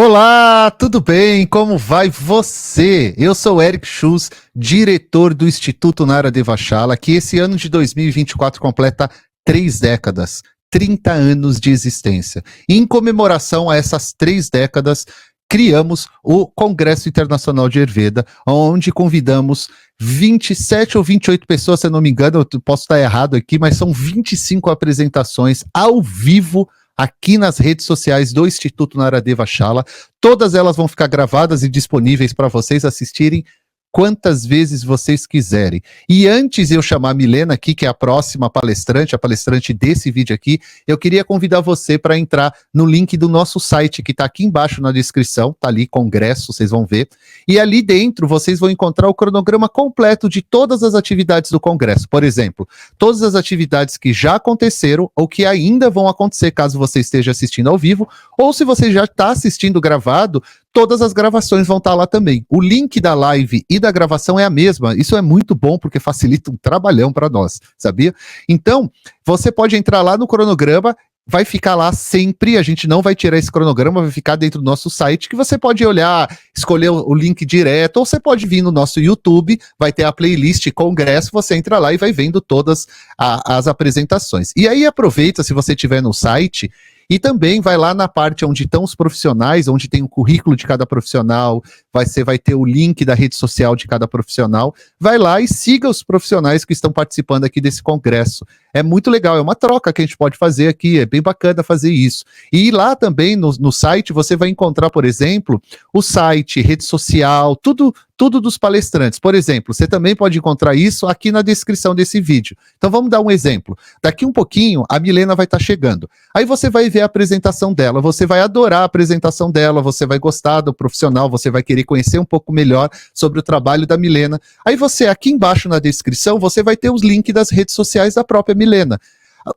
Olá, tudo bem? Como vai você? Eu sou Eric Schultz, diretor do Instituto Nara Devachala, que esse ano de 2024 completa 3 décadas, 30 anos de existência. Em comemoração a essas 3 décadas, criamos o Congresso Internacional de Ayurveda, onde convidamos 27 ou 28 pessoas, se eu não me engano, eu posso estar errado aqui, mas são 25 apresentações ao vivo aqui nas redes sociais do Instituto Nara Devachala. Todas elas vão ficar gravadas e disponíveis para vocês assistirem quantas vezes vocês quiserem. E antes de eu chamar a Milena aqui, que é a próxima palestrante, a palestrante desse vídeo aqui, eu queria convidar você para entrar no link do nosso site, que está aqui embaixo na descrição, está ali, Congresso, vocês vão ver. E ali dentro vocês vão encontrar o cronograma completo de todas as atividades do Congresso. Por exemplo, todas as atividades que já aconteceram ou que ainda vão acontecer, caso você esteja assistindo ao vivo, ou se você já está assistindo gravado, todas as gravações vão estar lá também. O link da live e da gravação é a mesma. Isso é muito bom porque facilita um trabalhão para nós, sabia? Então, você pode entrar lá no cronograma, vai ficar lá sempre, a gente não vai tirar esse cronograma, vai ficar dentro do nosso site, que você pode olhar, escolher o link direto, ou você pode vir no nosso YouTube, vai ter a playlist Congresso, você entra lá e vai vendo todas as apresentações. E aí aproveita, se você estiver no site, e também vai lá na parte onde estão os profissionais, onde tem o currículo de cada profissional, você vai ter o link da rede social de cada profissional, vai lá e siga os profissionais que estão participando aqui desse congresso. É muito legal, é uma troca que a gente pode fazer aqui, é bem bacana fazer isso. E lá também no site você vai encontrar, por exemplo, o site, rede social, tudo dos palestrantes. Por exemplo, você também pode encontrar isso aqui na descrição desse vídeo. Então vamos dar um exemplo. Daqui um pouquinho, a Milena vai estar chegando. Aí você vai ver a apresentação dela, você vai adorar a apresentação dela, você vai gostar do profissional, você vai querer conhecer um pouco melhor sobre o trabalho da Milena. Aí você, aqui embaixo na descrição, você vai ter os links das redes sociais da própria Milena.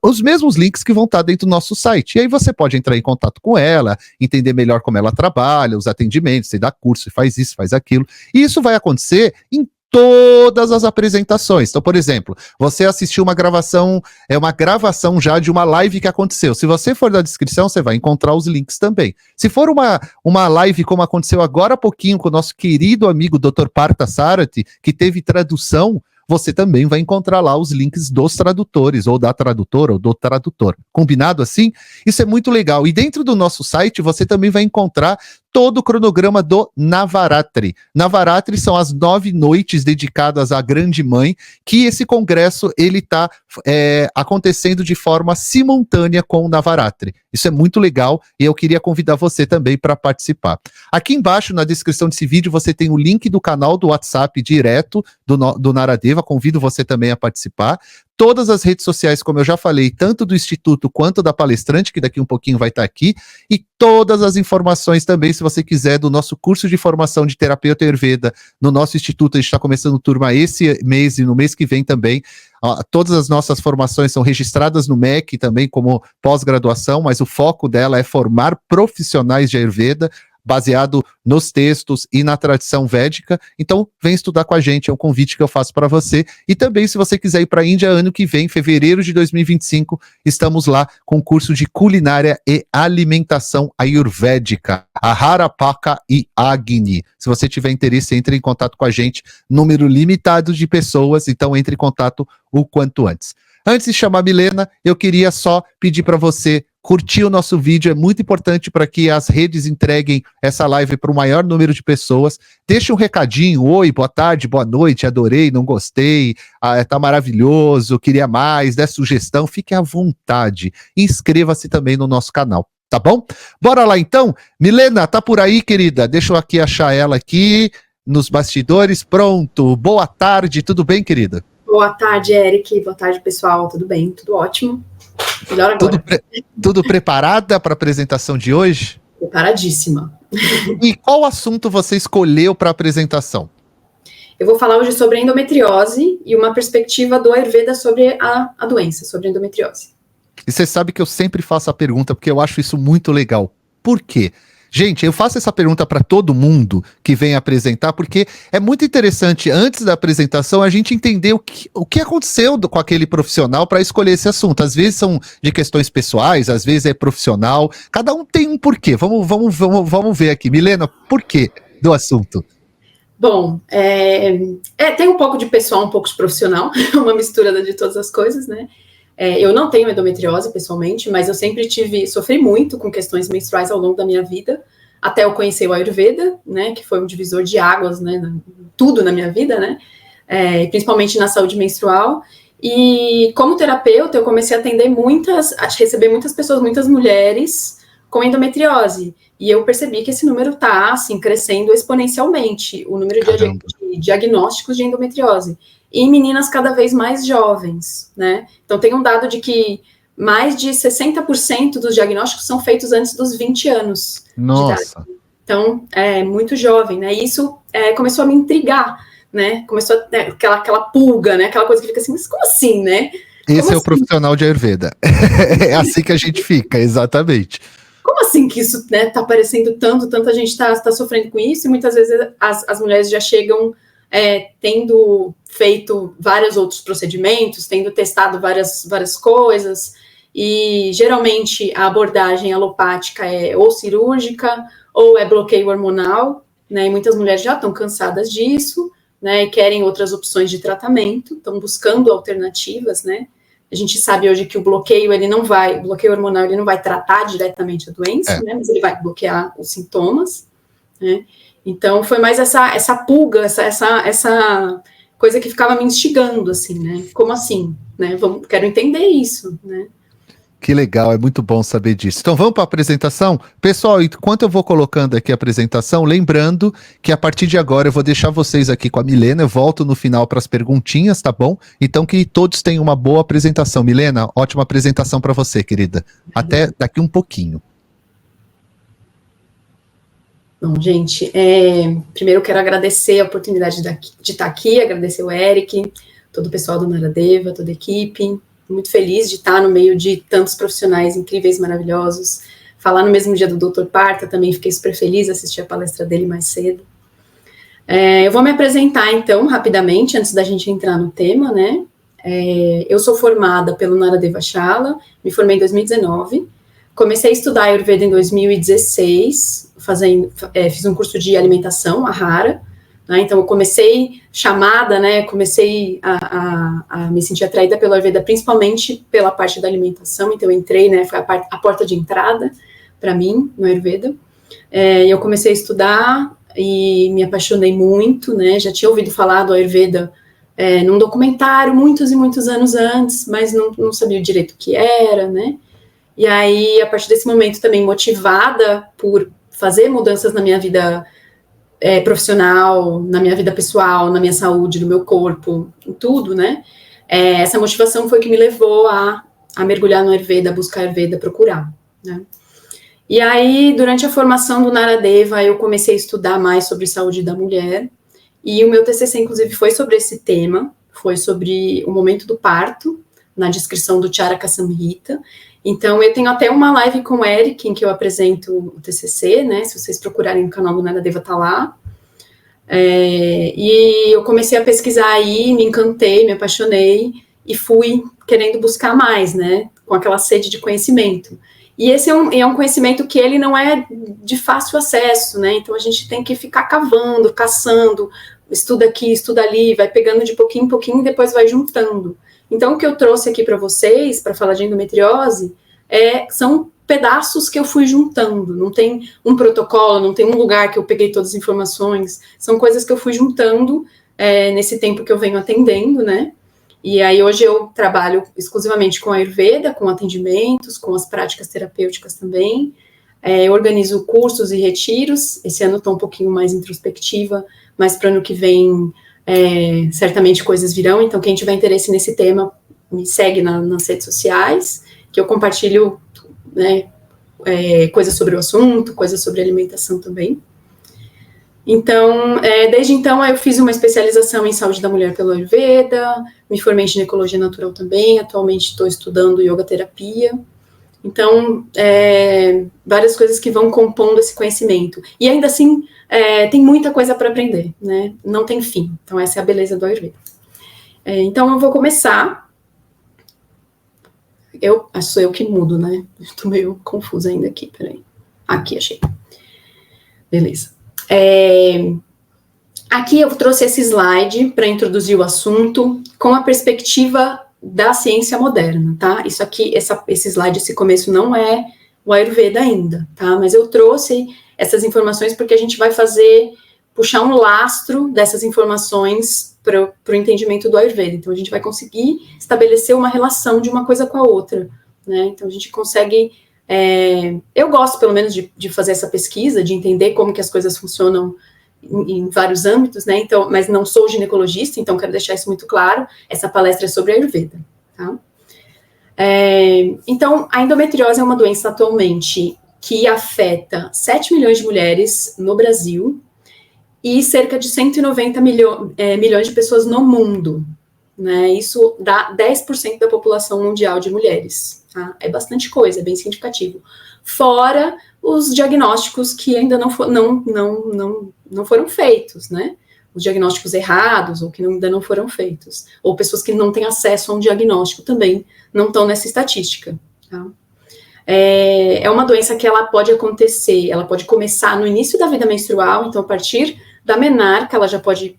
Os mesmos links que vão estar dentro do nosso site. E aí você pode entrar em contato com ela, entender melhor como ela trabalha, os atendimentos, você dá curso, faz isso, faz aquilo. E isso vai acontecer em todas as apresentações. Então, por exemplo, você assistiu uma gravação já de uma live que aconteceu. Se você for na descrição, você vai encontrar os links também. Se for uma live como aconteceu agora há pouquinho com o nosso querido amigo Dr. Partha Sarathy, que teve tradução, você também vai encontrar lá os links dos tradutores, ou da tradutora, ou do tradutor. Combinado assim? Isso é muito legal. E dentro do nosso site, você também vai encontrar todo o cronograma do Navaratri. Navaratri são as 9 noites dedicadas à Grande Mãe, que esse congresso ele está acontecendo de forma simultânea com o Navaratri. Isso é muito legal e eu queria convidar você também para participar. Aqui embaixo, na descrição desse vídeo, você tem o link do canal do WhatsApp direto do Naradeva, convido você também a participar. Todas as redes sociais, como eu já falei, tanto do Instituto quanto da palestrante, que daqui um pouquinho vai estar aqui, e todas as informações também, se você quiser, do nosso curso de formação de terapeuta Ayurveda, no nosso Instituto. A gente está começando turma esse mês e no mês que vem também. Todas as nossas formações são registradas no MEC também como pós-graduação, mas o foco dela é formar profissionais de Ayurveda, baseado nos textos e na tradição védica. Então, vem estudar com a gente, é um convite que eu faço para você. E também, se você quiser ir para a Índia ano que vem, fevereiro de 2025, estamos lá com o curso de culinária e alimentação ayurvédica, Ahara Paka e Agni. Se você tiver interesse, entre em contato com a gente, número limitado de pessoas, então entre em contato o quanto antes. Antes de chamar a Milena, eu queria só pedir para você curtir o nosso vídeo, é muito importante para que as redes entreguem essa live para o maior número de pessoas. Deixe um recadinho, oi, boa tarde, boa noite, adorei, não gostei, tá maravilhoso, queria mais, dê sugestão, fique à vontade. Inscreva-se também no nosso canal, tá bom? Bora lá então? Milena, tá por aí, querida? Deixa eu aqui achar ela aqui nos bastidores, pronto. Boa tarde, tudo bem, querida? Boa tarde, Eric. Boa tarde, pessoal. Tudo bem? Tudo ótimo. Melhor agora. Tudo preparada para a apresentação de hoje? Preparadíssima. E qual assunto você escolheu para a apresentação? Eu vou falar hoje sobre endometriose e uma perspectiva do Ayurveda sobre a doença, sobre a endometriose. E você sabe que eu sempre faço a pergunta, porque eu acho isso muito legal. Por quê? Gente, eu faço essa pergunta para todo mundo que vem apresentar, porque é muito interessante, antes da apresentação, a gente entender o que aconteceu com aquele profissional para escolher esse assunto. Às vezes são de questões pessoais, às vezes é profissional, cada um tem um porquê. Vamos ver aqui. Milena, porquê do assunto? Bom, tem um pouco de pessoal, um pouco de profissional, uma mistura de todas as coisas, né? Eu não tenho endometriose pessoalmente, mas eu sempre sofri muito com questões menstruais ao longo da minha vida, até eu conhecer o Ayurveda, né, que foi um divisor de águas, né, tudo na minha vida, né, principalmente na saúde menstrual. E como terapeuta, eu comecei a receber muitas pessoas, muitas mulheres com endometriose. E eu percebi que esse número está, assim, crescendo exponencialmente, o número de diagnósticos de endometriose. E em meninas cada vez mais jovens, né? Então tem um dado de que mais de 60% dos diagnósticos são feitos antes dos 20 anos de idade. Então, é muito jovem, né? E isso começou a me intrigar, né? Começou aquela pulga, né? Aquela coisa que fica assim, mas como assim, né? Esse é o profissional de Ayurveda. É assim que a gente fica, exatamente. Como assim que isso, né, tá aparecendo tanta gente tá sofrendo com isso, e muitas vezes as mulheres já chegam tendo feito vários outros procedimentos, tendo testado várias coisas, e geralmente a abordagem alopática é ou cirúrgica, ou é bloqueio hormonal, né, e muitas mulheres já estão cansadas disso, né, e querem outras opções de tratamento, estão buscando alternativas, né. A gente sabe hoje que o bloqueio hormonal, ele não vai tratar diretamente a doença, né, mas ele vai bloquear os sintomas, né. Então, foi mais essa pulga, essa coisa que ficava me instigando, assim, né? Como assim? Né? Quero entender isso, né? Que legal, é muito bom saber disso. Então vamos para a apresentação? Pessoal, enquanto eu vou colocando aqui a apresentação, lembrando que a partir de agora eu vou deixar vocês aqui com a Milena, eu volto no final para as perguntinhas, tá bom? Então que todos tenham uma boa apresentação. Milena, ótima apresentação para você, querida. Até daqui um pouquinho. Bom, gente, primeiro eu quero agradecer a oportunidade de estar aqui, agradecer o Eric, todo o pessoal do Naradeva, toda a equipe, muito feliz de estar no meio de tantos profissionais incríveis, maravilhosos, falar no mesmo dia do Dr. Partha, também fiquei super feliz, assisti a palestra dele mais cedo. Eu vou me apresentar, então, rapidamente, antes da gente entrar no tema, né, eu sou formada pelo Naradeva Shala, me formei em 2019, comecei a estudar Ayurveda em 2016, fiz um curso de alimentação, a Hara, né, então eu comecei chamada, né, comecei a me sentir atraída pelo Ayurveda, principalmente pela parte da alimentação, então eu entrei, né, foi a porta de entrada para mim no Ayurveda, eu comecei a estudar e me apaixonei muito, né, já tinha ouvido falar do Ayurveda num documentário muitos e muitos anos antes, mas não sabia direito o que era, né. E aí, a partir desse momento, também motivada por fazer mudanças na minha vida profissional, na minha vida pessoal, na minha saúde, no meu corpo, em tudo, né? Essa motivação foi que me levou a mergulhar no Ayurveda, a buscar Ayurveda, procurar, né? E aí, durante a formação do Naradeva, eu comecei a estudar mais sobre saúde da mulher, e o meu TCC, inclusive, foi sobre esse tema, foi sobre o momento do parto, na descrição do Charaka Samhita. Então, eu tenho até uma live com o Eric, em que eu apresento o TCC, né, se vocês procurarem no canal do Naradeva, tá lá. E eu comecei a pesquisar aí, me encantei, me apaixonei, e fui querendo buscar mais, né, com aquela sede de conhecimento. E esse é um conhecimento que ele não é de fácil acesso, né, então a gente tem que ficar cavando, caçando, estuda aqui, estuda ali, vai pegando de pouquinho em pouquinho e depois vai juntando. Então, o que eu trouxe aqui para vocês, para falar de endometriose, são pedaços que eu fui juntando. Não tem um protocolo, não tem um lugar que eu peguei todas as informações. São coisas que eu fui juntando nesse tempo que eu venho atendendo, né? E aí, hoje eu trabalho exclusivamente com a Ayurveda, com atendimentos, com as práticas terapêuticas também. Eu organizo cursos e retiros. Esse ano estou um pouquinho mais introspectiva, mas para o ano que vem... certamente coisas virão, então quem tiver interesse nesse tema, me segue nas redes sociais, que eu compartilho, né, coisas sobre o assunto, coisas sobre alimentação também. Então, desde então, eu fiz uma especialização em saúde da mulher pelo Ayurveda, me formei em ginecologia natural também, atualmente estou estudando yoga terapia, Então, várias coisas que vão compondo esse conhecimento. E ainda assim, tem muita coisa para aprender, né? Não tem fim. Então, essa é a beleza do Ayurveda. Então, eu vou começar. Sou eu que mudo, né? Estou meio confusa ainda aqui, peraí. Aqui, achei. Beleza. Aqui eu trouxe esse slide para introduzir o assunto com a perspectiva da ciência moderna, tá? Isso aqui, esse slide, esse começo não é o Ayurveda ainda, tá? Mas eu trouxe essas informações porque a gente vai puxar um lastro dessas informações para o entendimento do Ayurveda. Então, a gente vai conseguir estabelecer uma relação de uma coisa com a outra, né? Então, a gente consegue... eu gosto, pelo menos, de fazer essa pesquisa, de entender como que as coisas funcionam em vários âmbitos, né? Então, mas não sou ginecologista, então quero deixar isso muito claro. Essa palestra é sobre Ayurveda, tá? Então, a endometriose é uma doença atualmente que afeta 7 milhões de mulheres no Brasil e cerca de 190 milhões de pessoas no mundo, né? Isso dá 10% da população mundial de mulheres, tá? É bastante coisa, é bem significativo. Fora os diagnósticos que ainda não foram feitos, né? Os diagnósticos errados, ou que ainda não foram feitos. Ou pessoas que não têm acesso a um diagnóstico também não estão nessa estatística, tá? É uma doença que ela pode acontecer, ela pode começar no início da vida menstrual, então a partir da menarca ela já pode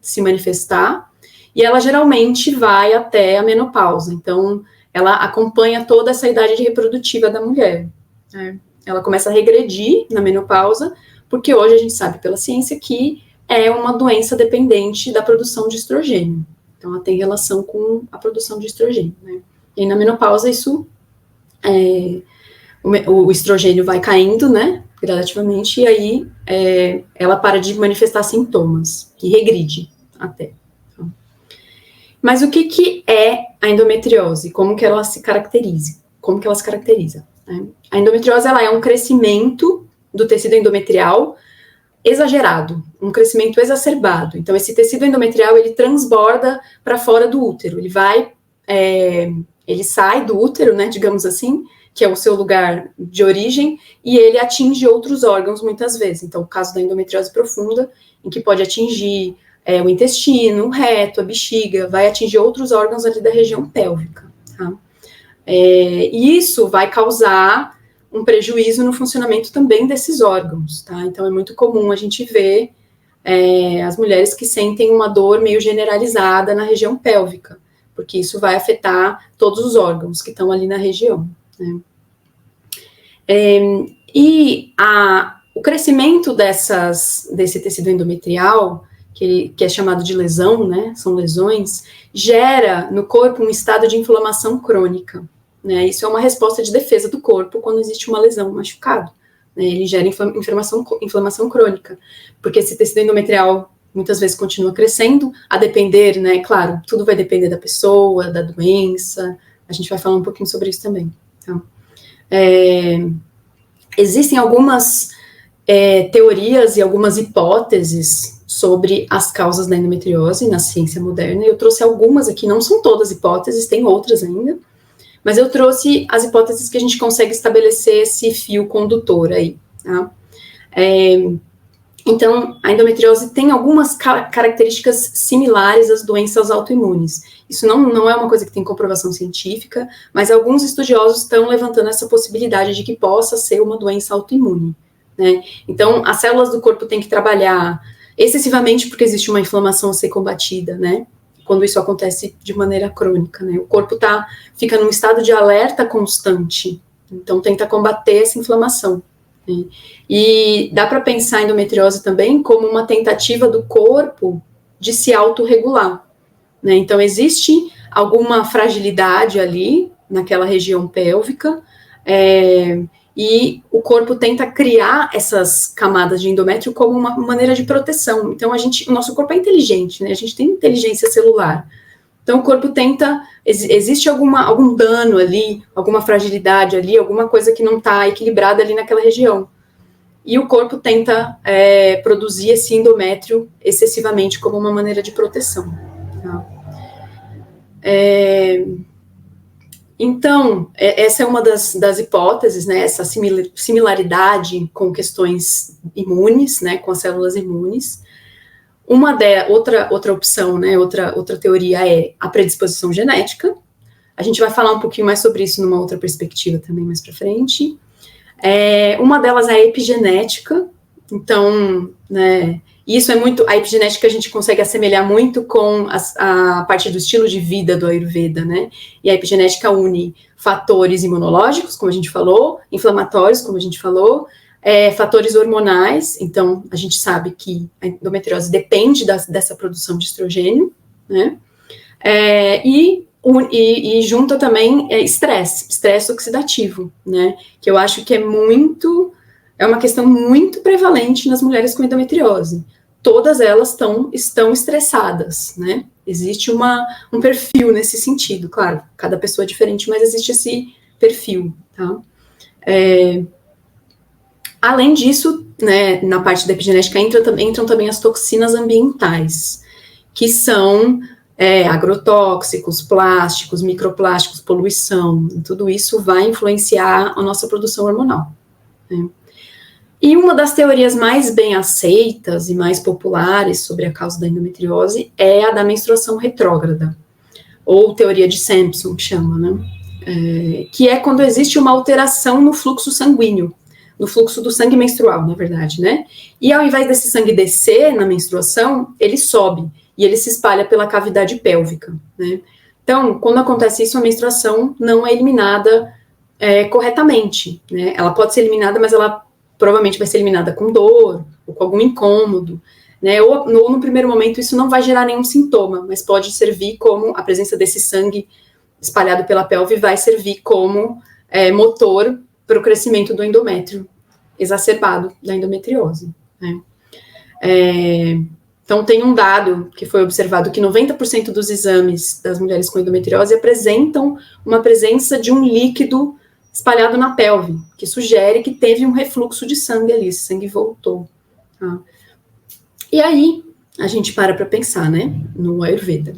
se manifestar, e ela geralmente vai até a menopausa, então ela acompanha toda essa idade reprodutiva da mulher, né? Ela começa a regredir na menopausa, porque hoje a gente sabe pela ciência que é uma doença dependente da produção de estrogênio. Então, ela tem relação com a produção de estrogênio, né? E na menopausa, o estrogênio vai caindo, né, gradativamente, e aí ela para de manifestar sintomas, e regride até. Mas o que é a endometriose? Como que ela se caracteriza? Como que ela se caracteriza? A endometriose, ela é um crescimento do tecido endometrial exagerado, um crescimento exacerbado. Então, esse tecido endometrial, ele transborda para fora do útero, ele sai do útero, né, digamos assim, que é o seu lugar de origem, e ele atinge outros órgãos muitas vezes. Então, o caso da endometriose profunda, em que pode atingir o intestino, o reto, a bexiga, vai atingir outros órgãos ali da região pélvica, tá? E isso vai causar um prejuízo no funcionamento também desses órgãos, tá? Então, é muito comum a gente ver as mulheres que sentem uma dor meio generalizada na região pélvica, porque isso vai afetar todos os órgãos que estão ali na região, né? O crescimento desse tecido endometrial, que é chamado de lesão, né, são lesões, gera no corpo um estado de inflamação crônica, né? Isso é uma resposta de defesa do corpo quando existe uma lesão, um machucado, né? Ele gera inflamação crônica, porque esse tecido endometrial muitas vezes continua crescendo, a depender, né, claro, tudo vai depender da pessoa, da doença, a gente vai falar um pouquinho sobre isso também. Então, existem algumas teorias e algumas hipóteses sobre as causas da endometriose na ciência moderna, e eu trouxe algumas aqui, não são todas hipóteses, tem outras ainda, mas eu trouxe as hipóteses que a gente consegue estabelecer esse fio condutor aí, tá? Então, a endometriose tem algumas características similares às doenças autoimunes. Isso não é uma coisa que tem comprovação científica, mas alguns estudiosos estão levantando essa possibilidade de que possa ser uma doença autoimune, né? Então, as células do corpo têm que trabalhar excessivamente porque existe uma inflamação a ser combatida, né? Quando isso acontece de maneira crônica, né? O corpo fica num estado de alerta constante, então tenta combater essa inflamação, né? E dá para pensar a endometriose também como uma tentativa do corpo de se autorregular, né? Então existe alguma fragilidade ali naquela região pélvica, e o corpo tenta criar essas camadas de endométrio como uma maneira de proteção. Então, o nosso corpo é inteligente, né? A gente tem inteligência celular. Então, o corpo tenta, existe algum dano ali, alguma fragilidade ali, alguma coisa que não está equilibrada ali naquela região. E o corpo tenta produzir esse endométrio excessivamente como uma maneira de proteção, tá? Então, essa é uma das hipóteses, né, essa similaridade com questões imunes, né, com as células imunes. Outra opção, né, outra teoria é a predisposição genética. A gente vai falar um pouquinho mais sobre isso numa outra perspectiva também mais para frente. Uma delas é a epigenética. Então, né, isso é muito, a epigenética a gente consegue assemelhar muito com a parte do estilo de vida do Ayurveda, né? E a epigenética une fatores imunológicos, como a gente falou, inflamatórios, como a gente falou, fatores hormonais. Então, a gente sabe que a endometriose depende dessa produção de estrogênio, né? E junta também estresse oxidativo, né? Que eu acho que é uma questão muito prevalente nas mulheres com endometriose. Todas elas estão estressadas, né? Existe um perfil nesse sentido, claro, cada pessoa é diferente, mas existe esse perfil, tá? Além disso, né, na parte da epigenética entram também as toxinas ambientais, que são agrotóxicos, plásticos, microplásticos, poluição, tudo isso vai influenciar a nossa produção hormonal, né? E uma das teorias mais bem aceitas e mais populares sobre a causa da endometriose é a da menstruação retrógrada, ou teoria de Sampson, que chama, né? Que é quando existe uma alteração no fluxo sanguíneo, no fluxo do sangue menstrual, na verdade, né? E ao invés desse sangue descer na menstruação, ele sobe, e ele se espalha pela cavidade pélvica, né? Então, quando acontece isso, a menstruação não é eliminada corretamente, né? Ela pode ser eliminada, mas ela provavelmente vai ser eliminada com dor, ou com algum incômodo, né? Ou no primeiro momento isso não vai gerar nenhum sintoma, mas pode servir como, a presença desse sangue espalhado pela pelve vai servir como motor para o crescimento do endométrio exacerbado da endometriose, né? Então tem um dado que foi observado que 90% dos exames das mulheres com endometriose apresentam uma presença de um líquido espalhado na pelve, que sugere que teve um refluxo de sangue ali, esse sangue voltou, tá? E aí, a gente para pensar, né, no Ayurveda.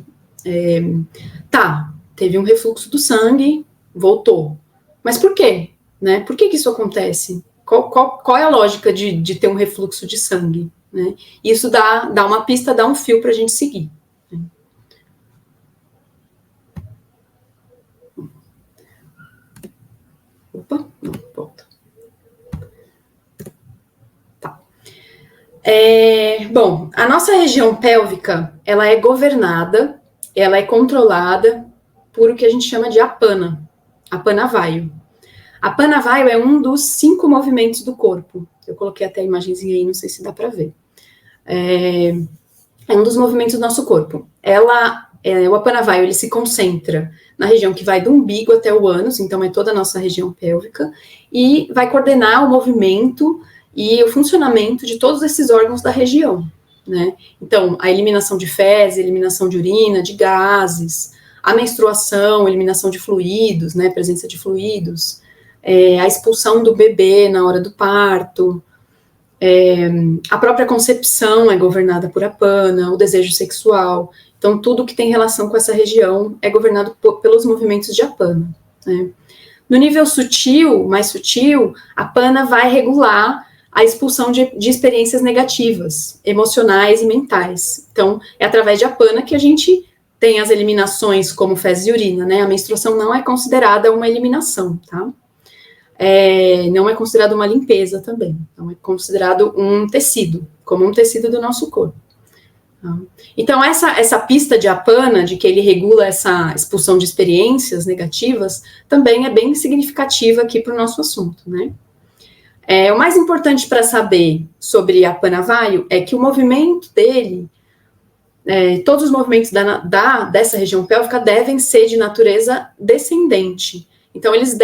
Teve um refluxo do sangue, voltou. Mas por quê? Né? Por que isso acontece? Qual é a lógica de ter um refluxo de sangue? Né? Isso dá uma pista, dá um fio para a gente seguir. Opa, não, volta. Tá. Bom, a nossa região pélvica, ela é governada, ela é controlada por o que a gente chama de apana, Apana-Vayu. Apana-Vayu é um dos 5 movimentos do corpo. Eu coloquei até a imagenzinha aí, não sei se dá para ver. É um dos movimentos do nosso corpo. O Apana-Vayu, ele se concentra na região que vai do umbigo até o ânus, então é toda a nossa região pélvica, e vai coordenar o movimento e o funcionamento de todos esses órgãos da região, né? Então, a eliminação de fezes, eliminação de urina, de gases, a menstruação, eliminação de fluidos, né, presença de fluidos, a expulsão do bebê na hora do parto, a própria concepção é governada por apana, o desejo sexual. Então, tudo que tem relação com essa região é governado pelos movimentos de apana, né? No nível sutil, mais sutil, a apana vai regular a expulsão de experiências negativas, emocionais e mentais. Então, é através de apana que a gente tem as eliminações, como fezes e urina, né? A menstruação não é considerada uma eliminação, tá? Não é considerado uma limpeza também, não é considerado um tecido, como um tecido do nosso corpo. Então, essa pista de apana, de que ele regula essa expulsão de experiências negativas, também é bem significativa aqui para o nosso assunto, né? O mais importante para saber sobre Apana-Vayu é que o movimento dele, todos os movimentos dessa região pélvica devem ser de natureza descendente. Então, eles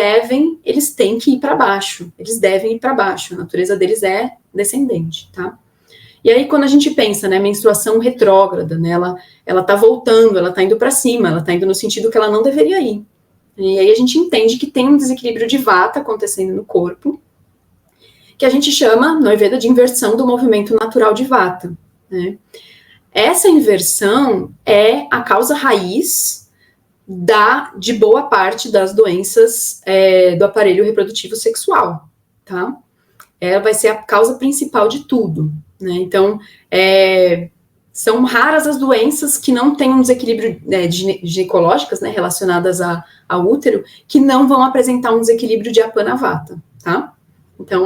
têm que ir para baixo, a natureza deles é descendente, tá? E aí, quando a gente pensa, né, menstruação retrógrada, né, ela tá voltando, ela tá indo para cima, ela tá indo no sentido que ela não deveria ir. E aí a gente entende que tem um desequilíbrio de vata acontecendo no corpo, que a gente chama, no Ayurveda, de inversão do movimento natural de vata, né? Essa inversão é a causa raiz de boa parte das doenças do aparelho reprodutivo sexual, tá? Ela vai ser a causa principal de tudo, né? Então, são raras as doenças que não têm um desequilíbrio ginecológicas, né, relacionadas ao útero, que não vão apresentar um desequilíbrio de Apana Vata, tá? Então,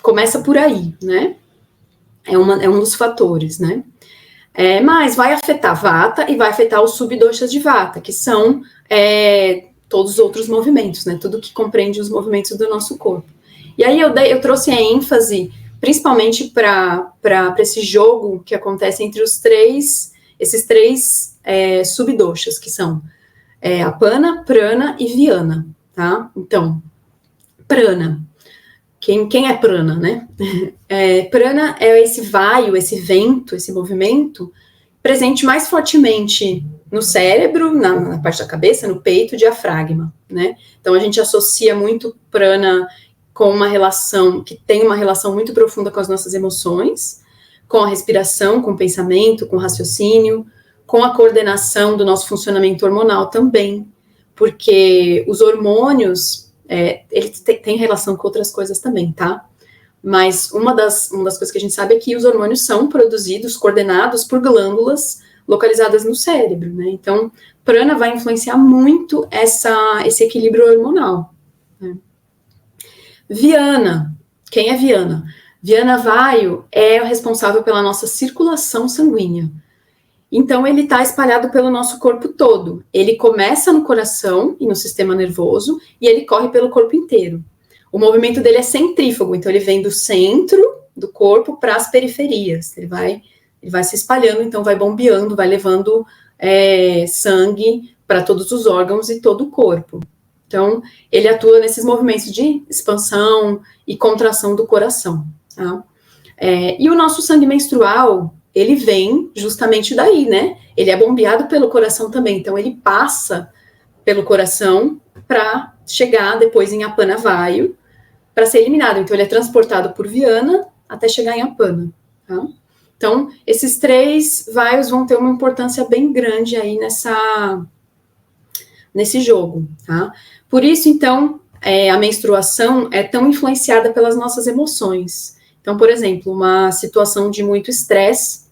começa por aí, né? É um dos fatores, né? Mas vai afetar Vata e vai afetar os subdoshas de Vata, que são todos os outros movimentos, né? Tudo que compreende os movimentos do nosso corpo. E aí eu trouxe a ênfase principalmente para esse jogo que acontece entre esses três subdoshas, que são Apana, Prana e Vyana, tá? Então, Prana. Quem é Prana, né? Prana é esse vaio, esse vento, esse movimento presente mais fortemente no cérebro, na parte da cabeça, no peito, diafragma, né? Então, a gente associa muito Prana com uma relação, que tem uma relação muito profunda com as nossas emoções, com a respiração, com o pensamento, com o raciocínio, com a coordenação do nosso funcionamento hormonal também, porque os hormônios, eles têm relação com outras coisas também, tá? Mas uma das coisas que a gente sabe é que os hormônios são produzidos, coordenados por glândulas localizadas no cérebro, né? Então, prana vai influenciar muito esse equilíbrio hormonal, né? Vyana. Quem é Vyana? Vyana Vayu é o responsável pela nossa circulação sanguínea. Então, ele está espalhado pelo nosso corpo todo. Ele começa no coração e no sistema nervoso, e ele corre pelo corpo inteiro. O movimento dele é centrífugo, então ele vem do centro do corpo para as periferias. Ele vai se espalhando, então vai bombeando, vai levando sangue para todos os órgãos e todo o corpo. Então, ele atua nesses movimentos de expansão e contração do coração, tá? E o nosso sangue menstrual, ele vem justamente daí, né? Ele é bombeado pelo coração também, então ele passa pelo coração para chegar depois em Apana Vayu, para ser eliminado. Então, ele é transportado por Vyana até chegar em Apana, tá? Então, esses três vaios vão ter uma importância bem grande aí nesse jogo, tá? Por isso, então, a menstruação é tão influenciada pelas nossas emoções. Então, por exemplo, uma situação de muito estresse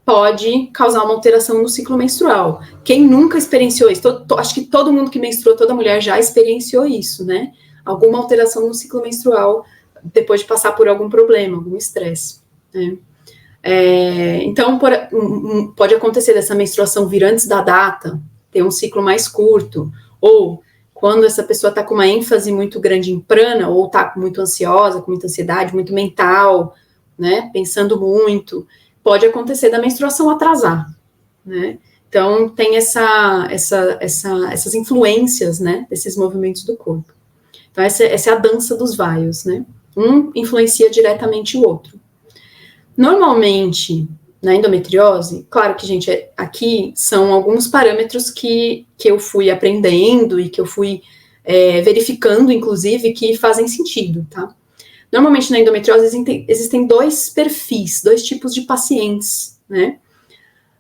pode causar uma alteração no ciclo menstrual. Quem nunca experienciou isso? Acho que todo mundo que menstruou, toda mulher já experienciou isso, né? Alguma alteração no ciclo menstrual depois de passar por algum problema, algum estresse, né? Então, pode acontecer dessa menstruação vir antes da data, ter um ciclo mais curto, ou quando essa pessoa está com uma ênfase muito grande em prana, ou está muito ansiosa, com muita ansiedade, muito mental, né, pensando muito, pode acontecer da menstruação atrasar, né? Então, tem essas influências, né, desses movimentos do corpo. Então, essa é a dança dos vaios, né? Um influencia diretamente o outro. Normalmente, na endometriose, claro que, gente, aqui são alguns parâmetros que eu fui aprendendo e que eu fui verificando, inclusive, que fazem sentido, tá? Normalmente, na endometriose, existem dois perfis, dois tipos de pacientes, né?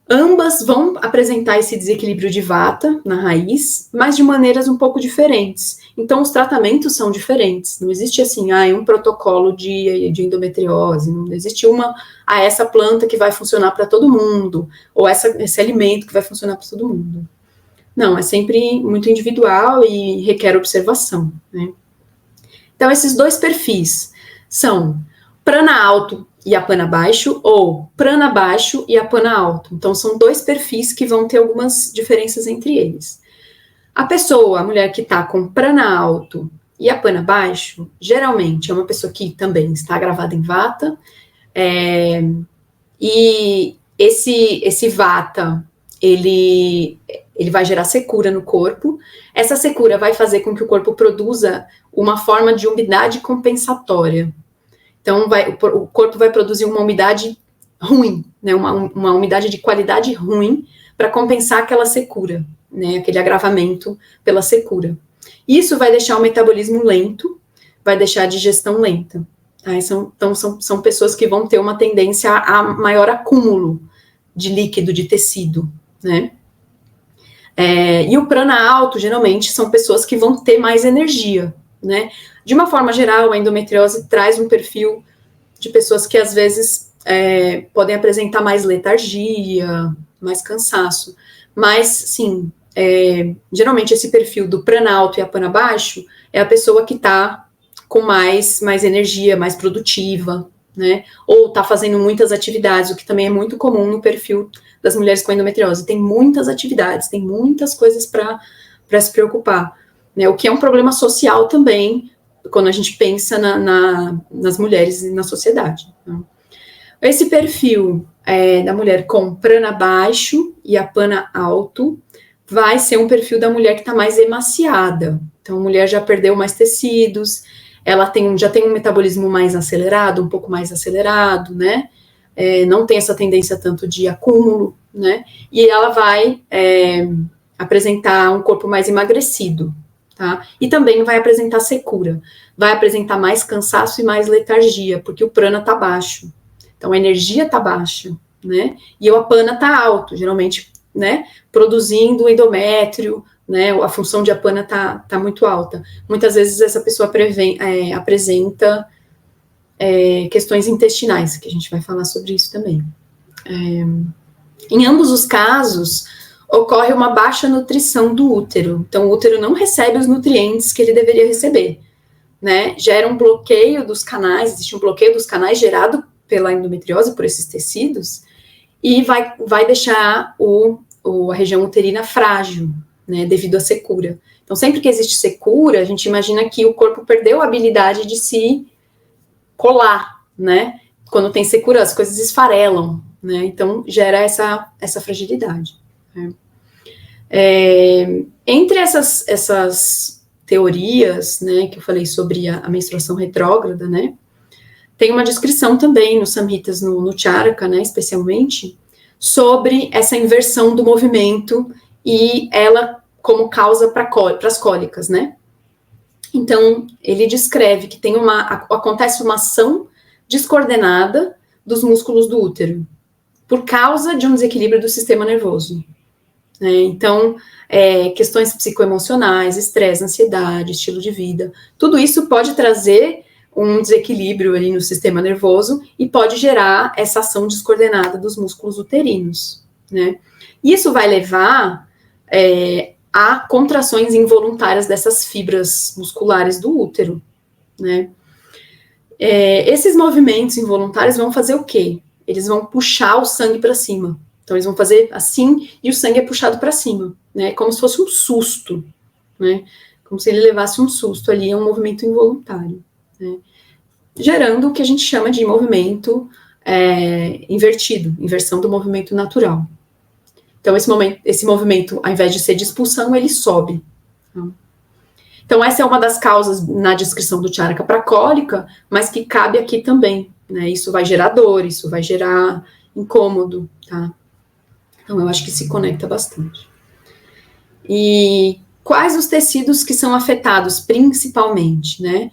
Ambas vão apresentar esse desequilíbrio de Vata na raiz, mas de maneiras um pouco diferentes. Então, os tratamentos são diferentes. Não existe, assim, um protocolo de endometriose. Não existe essa planta que vai funcionar para todo mundo, ou esse alimento que vai funcionar para todo mundo. Não, é sempre muito individual e requer observação, né? Então, esses dois perfis são prana alto e Apana baixo, ou prana baixo e Apana alto. Então, são dois perfis que vão ter algumas diferenças entre eles. A mulher que está com prana alto e Apana baixo, geralmente é uma pessoa que também está gravada em Vata, e esse Vata, ele vai gerar secura no corpo. Essa secura vai fazer com que o corpo produza uma forma de umidade compensatória. Então, o corpo vai produzir uma umidade ruim, né, uma umidade de qualidade ruim para compensar aquela secura, né, aquele agravamento pela secura. Isso vai deixar o metabolismo lento, vai deixar a digestão lenta. Tá? Então, são pessoas que vão ter uma tendência a maior acúmulo de líquido, de tecido, né? E o prana alto, geralmente, são pessoas que vão ter mais energia, né? De uma forma geral, a endometriose traz um perfil de pessoas que, às vezes, podem apresentar mais letargia, mais cansaço. Mas, sim, geralmente esse perfil do prana alto e a pana baixo é a pessoa que está com mais energia, mais produtiva, né? Ou está fazendo muitas atividades, o que também é muito comum no perfil das mulheres com endometriose. Tem muitas atividades, tem muitas coisas para se preocupar, né? O que é um problema social também, quando a gente pensa nas mulheres e na sociedade. Né? Esse perfil da mulher com prana baixo e a pana alto vai ser um perfil da mulher que está mais emaciada. Então, a mulher já perdeu mais tecidos, ela já tem um metabolismo mais acelerado, um pouco mais acelerado, né? Não tem essa tendência tanto de acúmulo, né? E ela vai apresentar um corpo mais emagrecido, tá? E também vai apresentar secura, vai apresentar mais cansaço e mais letargia, porque o prana tá baixo. Então, a energia tá baixa, né? E a pana tá alto, geralmente, né? Produzindo endométrio, né? A função de apana tá muito alta. Muitas vezes essa pessoa apresenta questões intestinais, que a gente vai falar sobre isso também. Em ambos os casos, ocorre uma baixa nutrição do útero. Então, o útero não recebe os nutrientes que ele deveria receber, né? Gera um bloqueio dos canais, existe um bloqueio dos canais gerado pela endometriose, por esses tecidos, e vai deixar a região uterina frágil, né, devido à secura. Então, sempre que existe secura, a gente imagina que o corpo perdeu a habilidade de se colar, né? Quando tem secura, as coisas esfarelam, né? Então, gera essa fragilidade. Né? Entre essas teorias, né, que eu falei sobre a menstruação retrógrada, né, tem uma descrição também nos Samhitas, no Charaka, né, especialmente, sobre essa inversão do movimento e ela como causa para as cólicas, né? Então, ele descreve que acontece uma ação descoordenada dos músculos do útero, por causa de um desequilíbrio do sistema nervoso. Né? Então, questões psicoemocionais, estresse, ansiedade, estilo de vida, tudo isso pode trazer um desequilíbrio ali no sistema nervoso e pode gerar essa ação descoordenada dos músculos uterinos, né? Isso vai levar a contrações involuntárias dessas fibras musculares do útero, né? Esses movimentos involuntários vão fazer o quê? Eles vão puxar o sangue para cima. Então, eles vão fazer assim e o sangue é puxado para cima, né? Como se fosse um susto, né? Como se ele levasse um susto ali, é um movimento involuntário, né? Gerando o que a gente chama de movimento invertido, inversão do movimento natural. Então, esse movimento, ao invés de ser de expulsão, ele sobe. Tá? Então, essa é uma das causas na descrição do Charaka para cólica, mas que cabe aqui também, né? Isso vai gerar dor, isso vai gerar incômodo, tá? Então, eu acho que se conecta bastante. E quais os tecidos que são afetados, principalmente, né?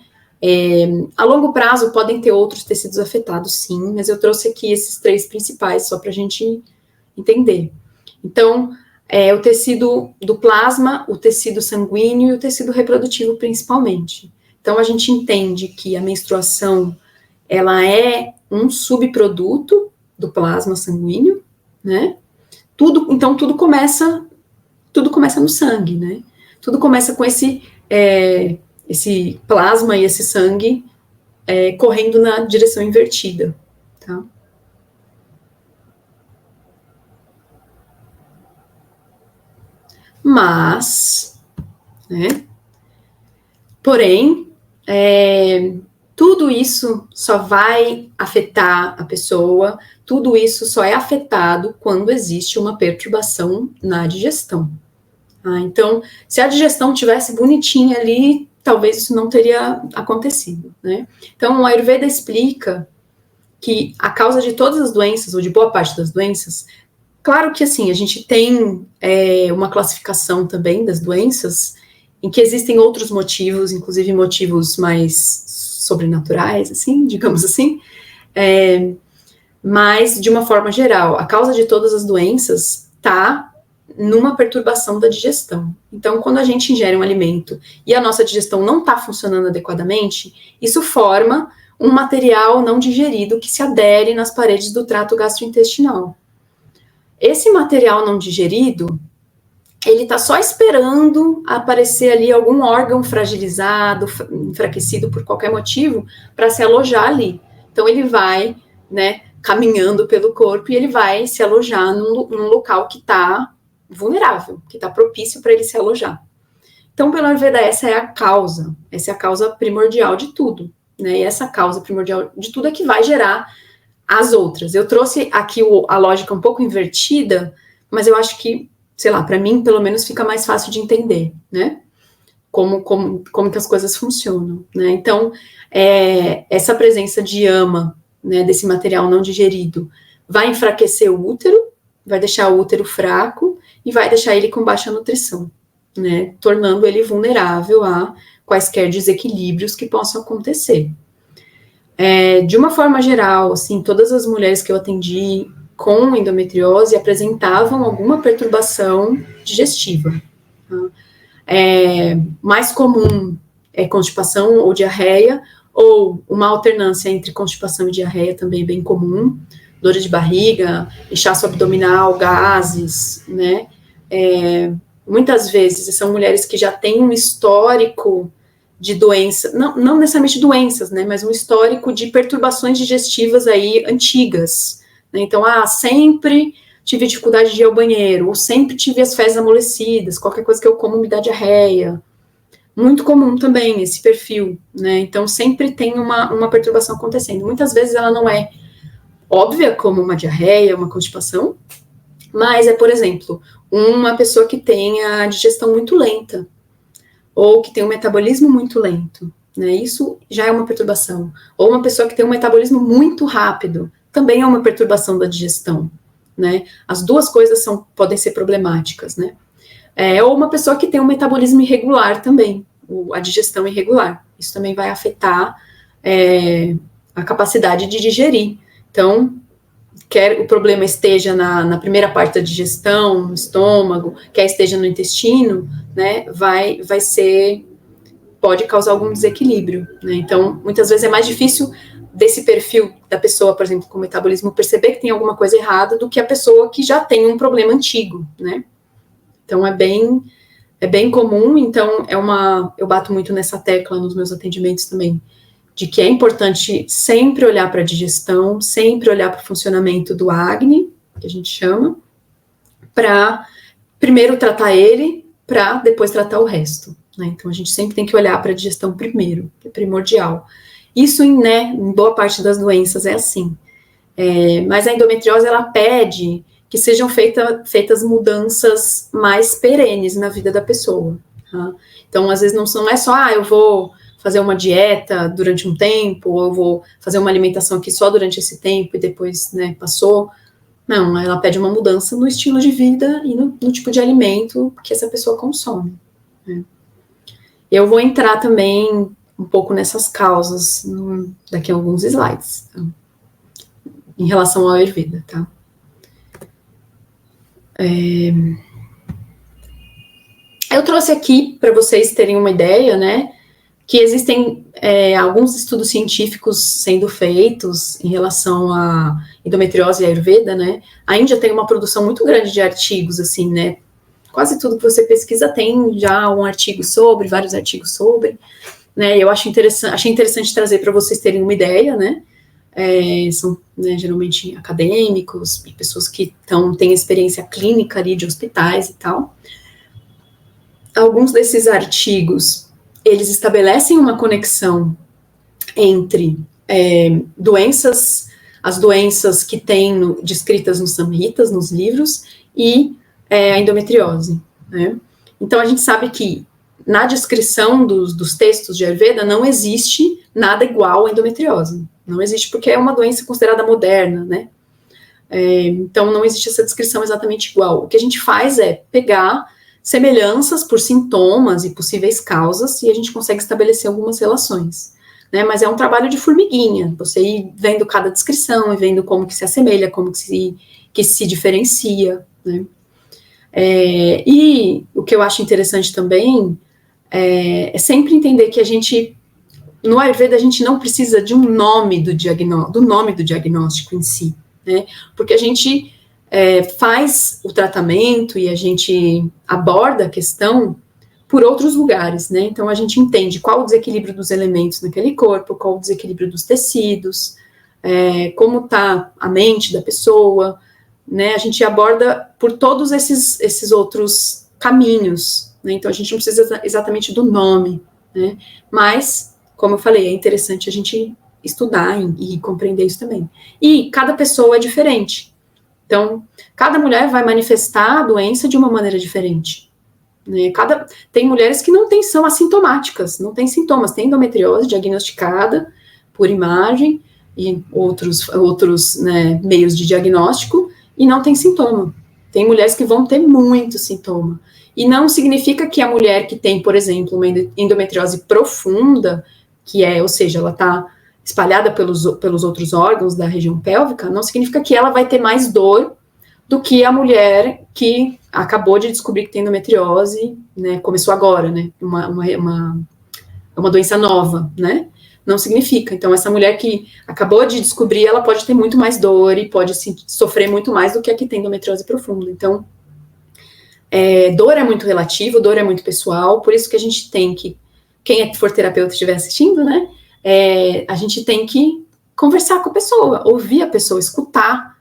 A longo prazo podem ter outros tecidos afetados, sim, mas eu trouxe aqui esses 3 principais, só para a gente entender. Então, o tecido do plasma, o tecido sanguíneo e o tecido reprodutivo, principalmente. Então, a gente entende que a menstruação, ela é um subproduto do plasma sanguíneo, né? Então, tudo começa no sangue, né? Tudo começa com esse plasma e esse sangue correndo na direção invertida, tá? Mas, né? Porém, tudo isso só vai afetar a pessoa, tudo isso só é afetado quando existe uma perturbação na digestão. Então, se a digestão tivesse bonitinha ali, talvez isso não teria acontecido, né? Então, o Ayurveda explica que a causa de todas as doenças, ou de boa parte das doenças, claro que, assim, a gente tem uma classificação também das doenças, em que existem outros motivos, inclusive motivos mais sobrenaturais, assim, digamos assim, mas, de uma forma geral, a causa de todas as doenças está numa perturbação da digestão. Então, quando a gente ingere um alimento e a nossa digestão não está funcionando adequadamente, isso forma um material não digerido que se adere nas paredes do trato gastrointestinal. Esse material não digerido, ele está só esperando aparecer ali algum órgão fragilizado, enfraquecido por qualquer motivo, para se alojar ali. Então, ele vai, né, caminhando pelo corpo e ele vai se alojar num local que está vulnerável, que está propício para ele se alojar. Então, pelo Ayurveda, essa é a causa primordial de tudo, né? E essa causa primordial de tudo é que vai gerar as outras. Eu trouxe aqui a lógica um pouco invertida, mas eu acho que, sei lá, para mim, pelo menos, fica mais fácil de entender, né? Como que as coisas funcionam, né? Então, essa presença de yama, né, desse material não digerido, vai enfraquecer o útero, vai deixar o útero fraco e vai deixar ele com baixa nutrição, né? Tornando ele vulnerável a quaisquer desequilíbrios que possam acontecer. De uma forma geral, assim, todas as mulheres que eu atendi com endometriose apresentavam alguma perturbação digestiva. Tá? Mais comum é constipação ou diarreia, ou uma alternância entre constipação e diarreia também é bem comum, dores de barriga, inchaço abdominal, gases, né? Muitas vezes são mulheres que já têm um histórico de doença, não necessariamente doenças, né, mas um histórico de perturbações digestivas aí antigas, né? Então, sempre tive dificuldade de ir ao banheiro, ou sempre tive as fezes amolecidas, qualquer coisa que eu como me dá diarreia. Muito comum também esse perfil, né? Então, sempre tem uma perturbação acontecendo. Muitas vezes ela não é óbvia como uma diarreia, uma constipação, mas por exemplo, uma pessoa que tem a digestão muito lenta, ou que tem um metabolismo muito lento, né? Isso já é uma perturbação. Ou uma pessoa que tem um metabolismo muito rápido, também é uma perturbação da digestão, né? As duas coisas podem ser problemáticas, né? Ou uma pessoa que tem um metabolismo irregular também, a digestão irregular. Isso também vai afetar a capacidade de digerir. Então, quer o problema esteja na primeira parte da digestão, no estômago, quer esteja no intestino, né, pode causar algum desequilíbrio, né? Então, muitas vezes é mais difícil desse perfil da pessoa, por exemplo, com metabolismo, perceber que tem alguma coisa errada do que a pessoa que já tem um problema antigo, né? Então, é bem comum, então, eu bato muito nessa tecla nos meus atendimentos também, de que é importante sempre olhar para a digestão, sempre olhar para o funcionamento do Agni, que a gente chama, para primeiro tratar ele, para depois tratar o resto, né? Então, a gente sempre tem que olhar para a digestão primeiro, que é primordial. Isso, em boa parte das doenças é assim. Mas a endometriose, ela pede que sejam feitas mudanças mais perenes na vida da pessoa. Tá? Então, às vezes, não é só, eu vou fazer uma dieta durante um tempo, ou eu vou fazer uma alimentação aqui só durante esse tempo e depois, né, passou. Não, ela pede uma mudança no estilo de vida e no tipo de alimento que essa pessoa consome. Né? Eu vou entrar também um pouco nessas causas daqui a alguns slides, tá? Em relação ao Ayurveda, tá? Eu trouxe aqui para vocês terem uma ideia, né, que existem alguns estudos científicos sendo feitos em relação a endometriose e Ayurveda, né? A Índia tem uma produção muito grande de artigos, assim, né? Quase tudo que você pesquisa tem já um artigo sobre, vários artigos sobre, né? Eu achei interessante trazer para vocês terem uma ideia, né? São, né, geralmente acadêmicos, pessoas que têm experiência clínica ali de hospitais e tal. Alguns desses artigos, eles estabelecem uma conexão entre as doenças que tem descritas nos Samhitas, nos livros, e a endometriose, né? Então, a gente sabe que na descrição dos textos de Ayurveda não existe nada igual à endometriose. Não existe porque é uma doença considerada moderna, né? Então, não existe essa descrição exatamente igual. O que a gente faz é pegar semelhanças por sintomas e possíveis causas e a gente consegue estabelecer algumas relações, né? Mas é um trabalho de formiguinha, você ir vendo cada descrição e vendo como que se assemelha, como que se diferencia, né? E o que eu acho interessante também é sempre entender que a gente, no Ayurveda, a gente não precisa de um nome do nome do diagnóstico em si, né? Porque a gente faz o tratamento e a gente aborda a questão por outros lugares, né? Então a gente entende qual o desequilíbrio dos elementos naquele corpo, qual o desequilíbrio dos tecidos, como está a mente da pessoa, né? A gente aborda por todos esses outros caminhos, né? Então a gente não precisa exatamente do nome, né? Mas, como eu falei, é interessante a gente estudar e compreender isso também. E cada pessoa é diferente. Então, cada mulher vai manifestar a doença de uma maneira diferente. Né? Tem mulheres que são assintomáticas, não têm sintomas, tem endometriose diagnosticada por imagem e outros né, meios de diagnóstico e não tem sintoma. Tem mulheres que vão ter muito sintoma. E não significa que a mulher que tem, por exemplo, uma endometriose profunda, ou seja, ela está espalhada pelos outros órgãos da região pélvica, não significa que ela vai ter mais dor do que a mulher que acabou de descobrir que tem endometriose, né, começou agora, né, uma doença nova, né, não significa. Então, essa mulher que acabou de descobrir, ela pode ter muito mais dor e pode sofrer muito mais do que a que tem endometriose profunda. Então, dor é muito relativo, dor é muito pessoal, por isso que a gente tem que, quem for terapeuta e estiver assistindo, né, a gente tem que conversar com a pessoa, ouvir a pessoa, escutar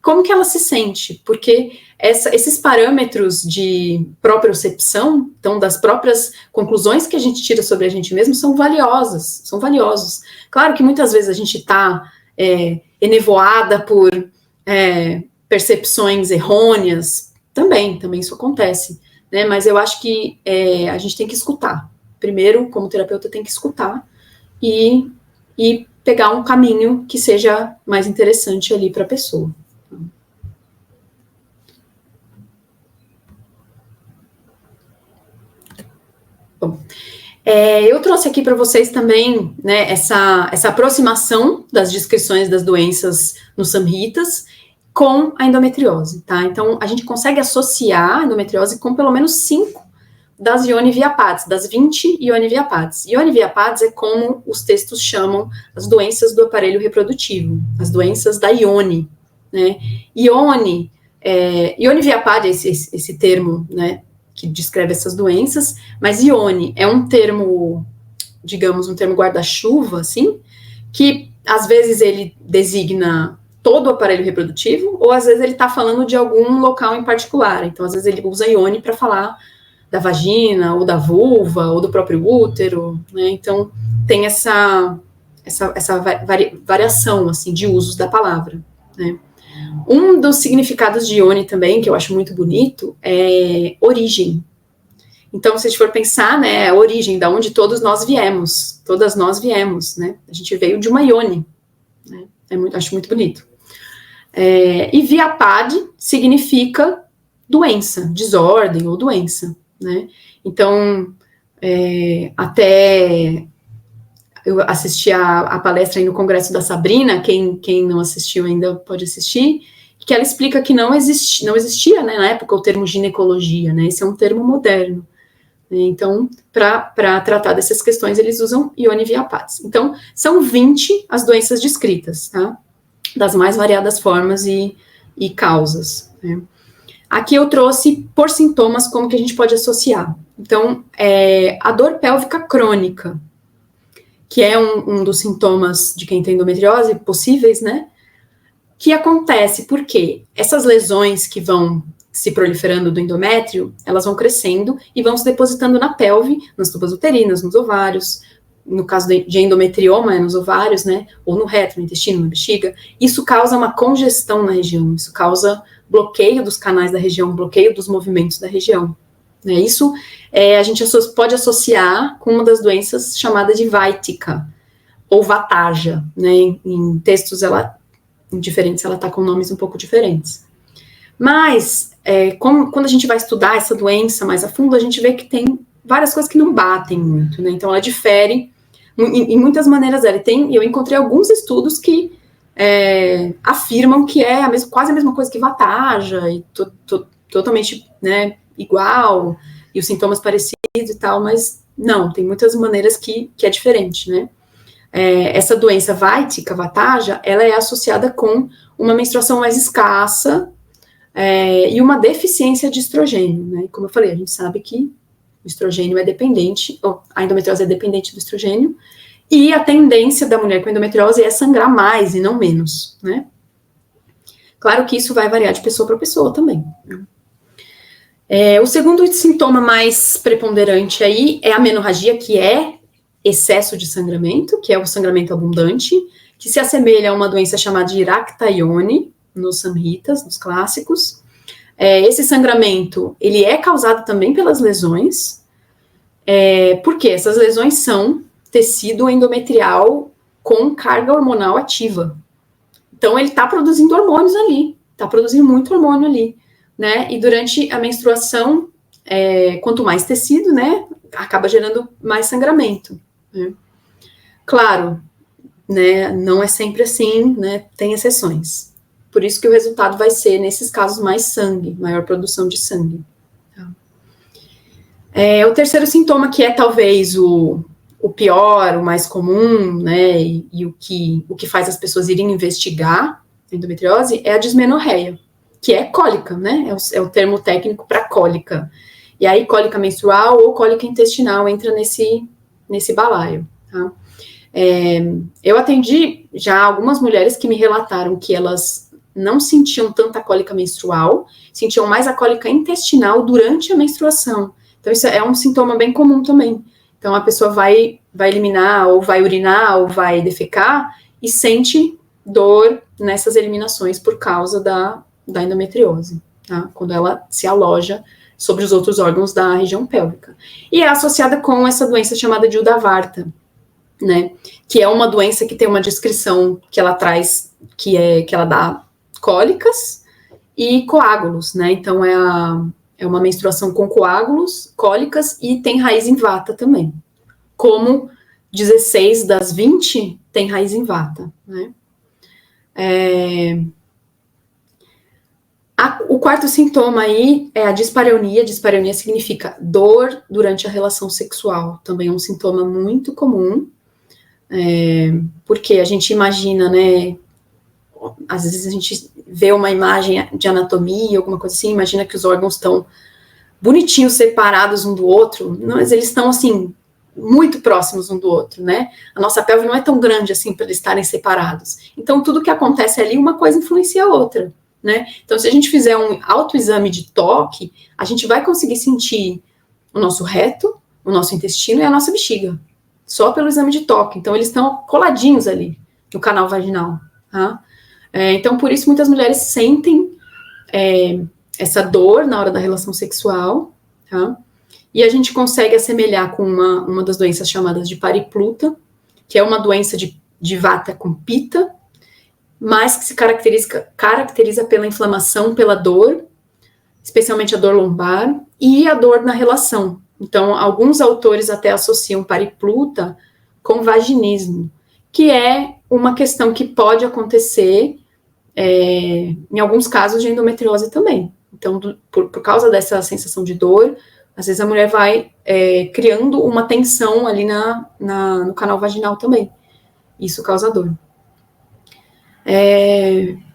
como que ela se sente, porque esses parâmetros de propriocepção, então das próprias conclusões que a gente tira sobre a gente mesmo, são valiosos. Claro que muitas vezes a gente está enevoada por percepções errôneas, também isso acontece, né? Mas eu acho que a gente tem que escutar. Primeiro, como terapeuta, tem que escutar e pegar um caminho que seja mais interessante ali para a pessoa. Bom, eu trouxe aqui para vocês também, né, essa aproximação das descrições das doenças nos Samhitas com a endometriose, tá? Então, a gente consegue associar a endometriose com pelo menos 5 das Yoni Vyapads, das 20 Yoni Vyapads. Yoni Vyapads é como os textos chamam as doenças do aparelho reprodutivo, as doenças da Yoni, né? Yoni Vyapad é esse termo, né, que descreve essas doenças, mas Yoni é um termo, digamos, um termo guarda-chuva, assim, que às vezes ele designa todo o aparelho reprodutivo, ou às vezes ele está falando de algum local em particular. Então, às vezes ele usa Yoni para falar da vagina, ou da vulva, ou do próprio útero, né? Então, tem essa variação, assim, de usos da palavra, né? Um dos significados de Yoni também, que eu acho muito bonito, é origem. Então, se a gente for pensar, né, a origem, da onde todas nós viemos, né? A gente veio de uma Yoni, né? Acho muito bonito. E Vyapad significa doença, desordem ou doença, né? Então, até eu assisti a palestra aí no Congresso da Sabrina, quem não assistiu ainda pode assistir, que ela explica que não existia, né, na época, o termo ginecologia, né? Esse é um termo moderno. Então, para tratar dessas questões, eles usam Yoni Vyapads. Então, são 20 as doenças descritas, tá? Das mais variadas formas e causas, né? Aqui eu trouxe por sintomas como que a gente pode associar. Então, a dor pélvica crônica, que é um dos sintomas de quem tem endometriose possíveis, né? Que acontece porque essas lesões que vão se proliferando do endométrio, elas vão crescendo e vão se depositando na pelve, nas tubas uterinas, nos ovários, no caso de endometrioma, nos ovários, né? Ou no reto, no intestino, na bexiga. Isso causa uma congestão na região, isso causa bloqueio dos canais da região, bloqueio dos movimentos da região. Né? Isso a gente pode associar com uma das doenças chamada de Vaitika, ou Vataja, né? Em textos diferentes, ela está com nomes um pouco diferentes. Mas, quando a gente vai estudar essa doença mais a fundo, a gente vê que tem várias coisas que não batem muito, né? Então, ela difere em muitas maneiras. Eu encontrei alguns estudos que afirmam que é quase a mesma coisa que Vataja, e totalmente, né, igual, e os sintomas parecidos e tal, mas não, tem muitas maneiras que é diferente, né? Essa doença Vaitica, Vataja, ela é associada com uma menstruação mais escassa e uma deficiência de estrogênio, né? Como eu falei, a gente sabe que o estrogênio é dependente, a endometriose é dependente do estrogênio, e a tendência da mulher com endometriose é sangrar mais e não menos, né? Claro que isso vai variar de pessoa para pessoa também. O segundo sintoma mais preponderante aí é a menorragia, que é excesso de sangramento, que é o sangramento abundante, que se assemelha a uma doença chamada de Iractaione, nos samhitas, nos clássicos. Esse sangramento, ele é causado também pelas lesões, porque essas lesões são tecido endometrial com carga hormonal ativa. Então, ele está produzindo hormônios ali, está produzindo muito hormônio ali, né? E durante a menstruação, quanto mais tecido, né, acaba gerando mais sangramento. Né? Claro, né, não é sempre assim, né, tem exceções. Por isso que o resultado vai ser, nesses casos, mais sangue, maior produção de sangue. Tá? O terceiro sintoma, que é talvez o pior, o mais comum, né, e o que faz as pessoas irem investigar a endometriose, é a dismenorreia, que é cólica, né, é o termo técnico para cólica. E aí, cólica menstrual ou cólica intestinal entra nesse balaio, tá? Eu atendi já algumas mulheres que me relataram que elas não sentiam tanta cólica menstrual, sentiam mais a cólica intestinal durante a menstruação. Então, isso é um sintoma bem comum também. Então, a pessoa vai eliminar, ou vai urinar, ou vai defecar, e sente dor nessas eliminações por causa da endometriose, tá? Quando ela se aloja sobre os outros órgãos da região pélvica. E é associada com essa doença chamada de Udavarta, né? Que é uma doença que tem uma descrição que ela traz, que ela dá cólicas e coágulos, né? Então, é uma menstruação com coágulos, cólicas e tem raiz em vata também. Como 16 das 20 tem raiz em vata, né? O quarto sintoma aí é a dispareunia. Dispareunia significa dor durante a relação sexual. Também é um sintoma muito comum, porque a gente imagina, né? Às vezes a gente vê uma imagem de anatomia, alguma coisa assim, imagina que os órgãos estão bonitinhos, separados um do outro, mas eles estão, assim, muito próximos um do outro, né? A nossa pelve não é tão grande, assim, para eles estarem separados. Então, tudo que acontece ali, uma coisa influencia a outra, né? Então, se a gente fizer um autoexame de toque, a gente vai conseguir sentir o nosso reto, o nosso intestino e a nossa bexiga, só pelo exame de toque. Então, eles estão coladinhos ali, no canal vaginal, tá? Então, por isso, muitas mulheres sentem essa dor na hora da relação sexual, tá? E a gente consegue assemelhar com uma das doenças chamadas de paripluta, que é uma doença de vata com pita, mas que se caracteriza pela inflamação, pela dor, especialmente a dor lombar, e a dor na relação. Então, alguns autores até associam paripluta com vaginismo, que é uma questão que pode acontecer em alguns casos de endometriose também. Então, por causa dessa sensação de dor, às vezes a mulher vai criando uma tensão ali no canal vaginal também. Isso causa dor.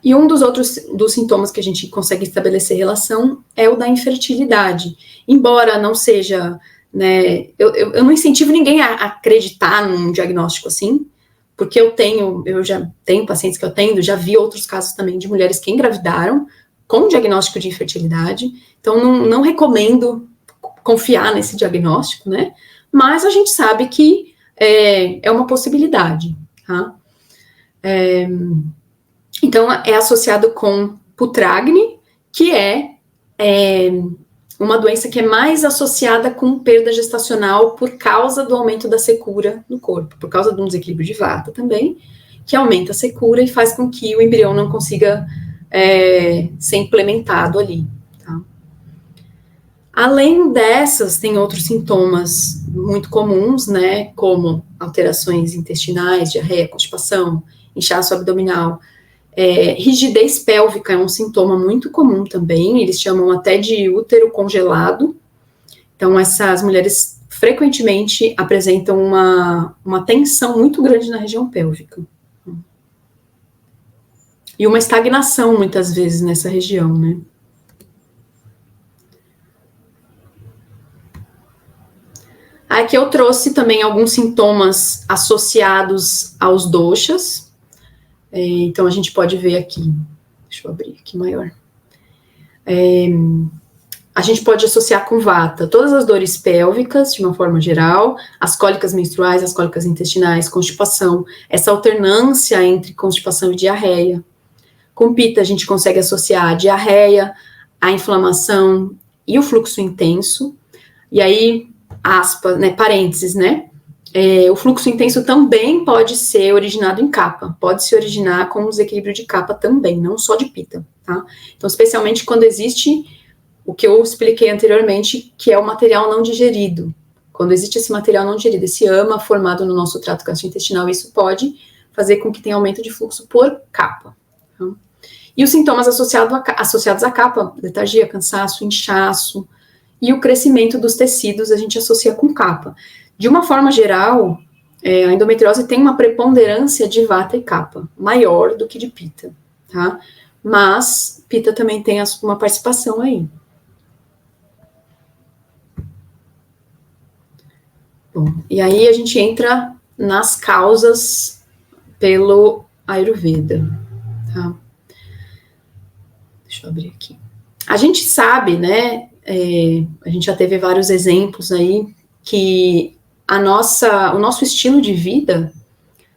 E um dos sintomas que a gente consegue estabelecer relação é o da infertilidade. Embora não seja, né, eu não incentivo ninguém a acreditar num diagnóstico assim, porque eu já tenho pacientes que eu atendo, já vi outros casos também de mulheres que engravidaram com diagnóstico de infertilidade, então não recomendo confiar nesse diagnóstico, né, mas a gente sabe que é uma possibilidade, tá? Então, é associado com putragme, que é uma doença que é mais associada com perda gestacional por causa do aumento da secura no corpo, por causa de um desequilíbrio de vata também, que aumenta a secura e faz com que o embrião não consiga ser implementado ali. Tá? Além dessas, tem outros sintomas muito comuns, né, como alterações intestinais, diarreia, constipação, inchaço abdominal, Rigidez pélvica é um sintoma muito comum também, eles chamam até de útero congelado. Então, essas mulheres frequentemente apresentam uma tensão muito grande na região pélvica. E uma estagnação, muitas vezes, nessa região, né? Aqui eu trouxe também alguns sintomas associados aos doshas. Então, a gente pode ver aqui. Deixa eu abrir aqui maior. A gente pode associar com vata todas as dores pélvicas, de uma forma geral, as cólicas menstruais, as cólicas intestinais, constipação, essa alternância entre constipação e diarreia. Com pita, a gente consegue associar a diarreia, a inflamação e o fluxo intenso. E aí, aspas, né, parênteses, né? O fluxo intenso também pode ser originado em kapha, pode se originar com um desequilíbrio de kapha também, não só de pita, tá? Então, especialmente quando existe o que eu expliquei anteriormente, que é o material não digerido. Quando existe esse material não digerido, esse AMA formado no nosso trato gastrointestinal, isso pode fazer com que tenha aumento de fluxo por kapha. Tá? E os sintomas associados a kapha, letargia, cansaço, inchaço, e o crescimento dos tecidos a gente associa com kapha. De uma forma geral, a endometriose tem uma preponderância de vata e kapha, maior do que de pita, tá? Mas pita também tem uma participação aí. Bom, e aí a gente entra nas causas pelo Ayurveda, tá? Deixa eu abrir aqui. A gente sabe, né, a gente já teve vários exemplos aí, que o nosso estilo de vida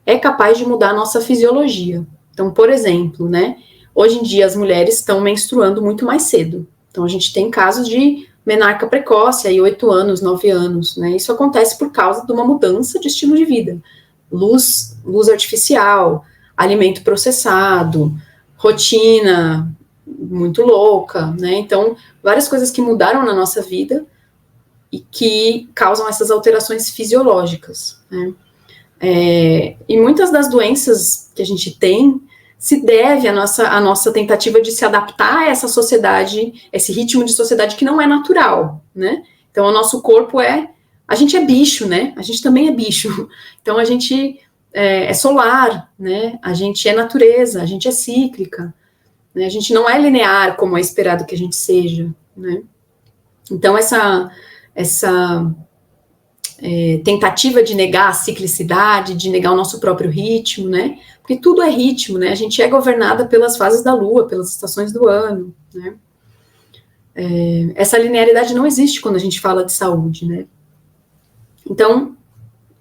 é capaz de mudar a nossa fisiologia. Então, por exemplo, né, hoje em dia as mulheres estão menstruando muito mais cedo. Então, a gente tem casos de menarca precoce, aí 8 anos, 9 anos, né, isso acontece por causa de uma mudança de estilo de vida. Luz artificial, alimento processado, rotina muito louca, né, então, várias coisas que mudaram na nossa vida e que causam essas alterações fisiológicas, né? E muitas das doenças que a gente tem se deve à nossa tentativa de se adaptar a essa sociedade, esse ritmo de sociedade que não é natural, né? Então, o nosso corpo a gente é bicho, né? A gente também é bicho. Então, a gente é solar, né? A gente é natureza, a gente é cíclica, né? A gente não é linear como é esperado que a gente seja, né? Então, essa tentativa de negar a ciclicidade, de negar o nosso próprio ritmo, né? Porque tudo é ritmo, né? A gente é governada pelas fases da lua, pelas estações do ano, né? Essa linearidade não existe quando a gente fala de saúde, né? Então,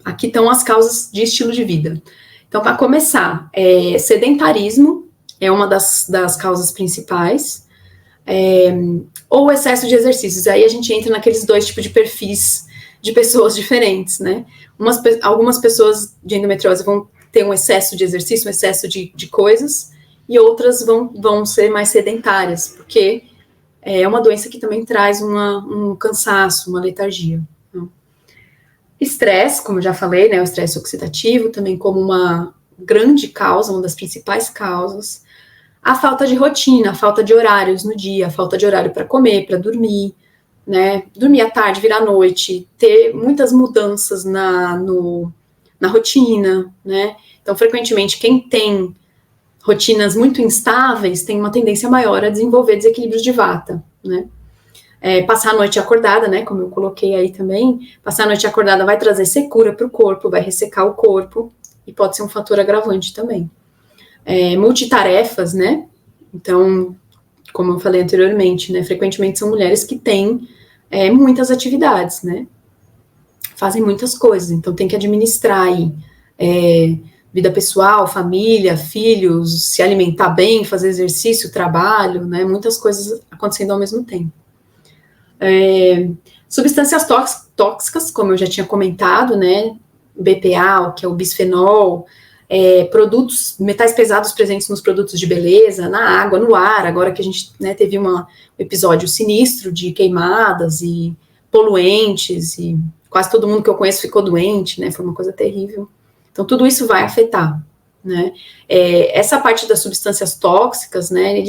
aqui estão as causas de estilo de vida. Então, para começar, sedentarismo é uma das causas principais, ou excesso de exercícios. Aí a gente entra naqueles dois tipos de perfis de pessoas diferentes, né? Algumas pessoas de endometriose vão ter um excesso de exercício, um excesso de coisas, e outras vão ser mais sedentárias, porque é uma doença que também traz um cansaço, uma letargia. Né? Estresse, como eu já falei, né? O estresse oxidativo, também como uma grande causa, uma das principais causas. A falta de rotina, a falta de horários no dia, a falta de horário para comer, para dormir, né? Dormir à tarde, virar à noite, ter muitas mudanças na rotina, né? Então, frequentemente, quem tem rotinas muito instáveis tem uma tendência maior a desenvolver desequilíbrios de vata, né? Passar a noite acordada, né? Como eu coloquei aí também, passar a noite acordada vai trazer secura para o corpo, vai ressecar o corpo e pode ser um fator agravante também. Multitarefas, né? Então, como eu falei anteriormente, né? Frequentemente são mulheres que têm muitas atividades, né? Fazem muitas coisas, então tem que administrar aí vida pessoal, família, filhos, se alimentar bem, fazer exercício, trabalho, né? Muitas coisas acontecendo ao mesmo tempo. Substâncias tóxicas, como eu já tinha comentado, né? BPA, que é o bisfenol, produtos, metais pesados presentes nos produtos de beleza, na água, no ar, agora que a gente, né, teve um episódio sinistro de queimadas e poluentes, e quase todo mundo que eu conheço ficou doente, né, foi uma coisa terrível. Então, tudo isso vai afetar. né? Essa parte das substâncias tóxicas, né,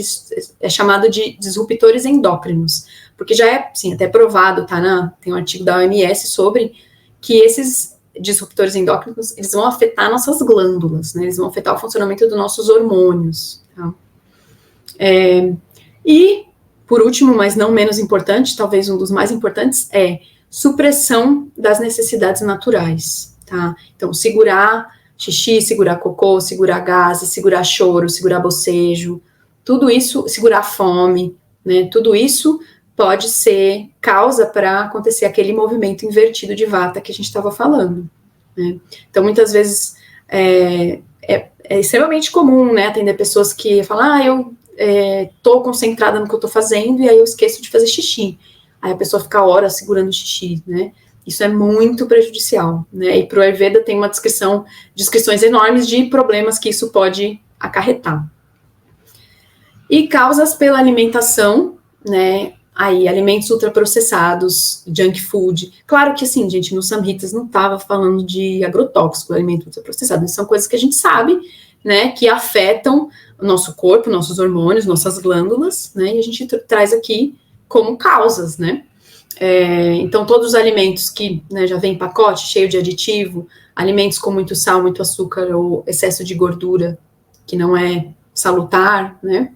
é chamado de disruptores endócrinos, porque já é, sim, até provado, tá? Tem um artigo da OMS sobre que esses disruptores endócrinos, eles vão afetar nossas glândulas, né? Eles vão afetar o funcionamento dos nossos hormônios, tá? E, por último, mas não menos importante, talvez um dos mais importantes, é supressão das necessidades naturais, tá? Então, segurar xixi, segurar cocô, segurar gases, segurar choro, segurar bocejo, tudo isso, segurar fome, né? Tudo isso pode ser causa para acontecer aquele movimento invertido de vata que a gente estava falando, né? Então, muitas vezes, é extremamente comum, né, atender pessoas que falam, eu tô concentrada no que eu tô fazendo e aí eu esqueço de fazer xixi. Aí a pessoa fica horas segurando o xixi, né? Isso é muito prejudicial, né? E pro Ayurveda tem uma descrições enormes de problemas que isso pode acarretar. E causas pela alimentação, né? Aí, alimentos ultraprocessados, junk food. Claro que, assim, gente, no Samhitas não estava falando de agrotóxico, alimento ultraprocessado. São coisas que a gente sabe, né, que afetam o nosso corpo, nossos hormônios, nossas glândulas, né, e a gente traz aqui como causas, né. Então, todos os alimentos que, né, já vem em pacote, cheio de aditivo, alimentos com muito sal, muito açúcar ou excesso de gordura, que não é salutar, né,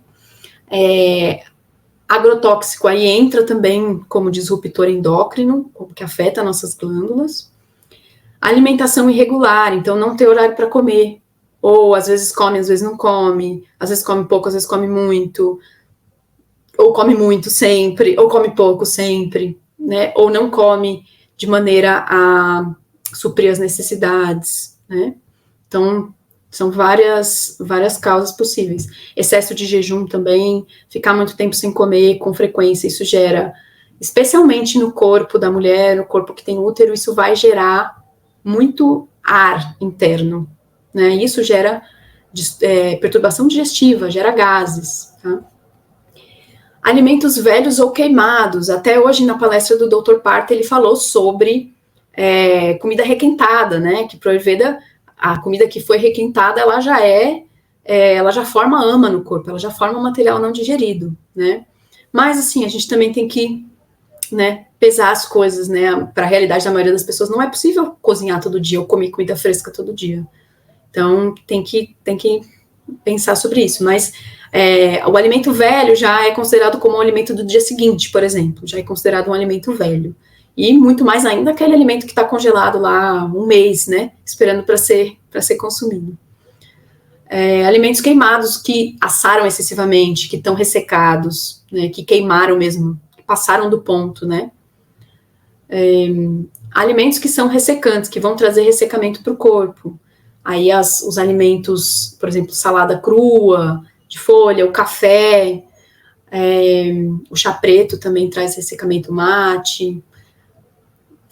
agrotóxico aí entra também como disruptor endócrino, que afeta nossas glândulas. Alimentação irregular, então não ter horário para comer, ou às vezes come, às vezes não come, às vezes come pouco, às vezes come muito, ou come muito sempre, ou come pouco sempre, né? Ou não come de maneira a suprir as necessidades, né? Então, são várias causas possíveis. Excesso de jejum também, ficar muito tempo sem comer com frequência, isso gera, especialmente no corpo da mulher, no corpo que tem útero, isso vai gerar muito ar interno, né? Isso gera perturbação digestiva, gera gases, tá? Alimentos velhos ou queimados. Até hoje, na palestra do Dr. Partha, ele falou sobre comida requentada, né? Que pro Ayurveda, a comida que foi requentada, ela já forma ama no corpo, ela já forma material não digerido, né? Mas, assim, a gente também tem que, né, pesar as coisas, né? Para a realidade da maioria das pessoas, não é possível cozinhar todo dia ou comer comida fresca todo dia. Então, tem que pensar sobre isso. Mas o alimento velho já é considerado como um alimento do dia seguinte, por exemplo. Já é considerado um alimento velho. E muito mais ainda aquele alimento que está congelado lá um mês, né? Esperando para ser consumido. Alimentos queimados que assaram excessivamente, que estão ressecados, né? Que queimaram mesmo, que passaram do ponto, né? Alimentos que são ressecantes, que vão trazer ressecamento para o corpo. Aí os alimentos, por exemplo, salada crua, de folha, o café, o chá preto também traz ressecamento mate.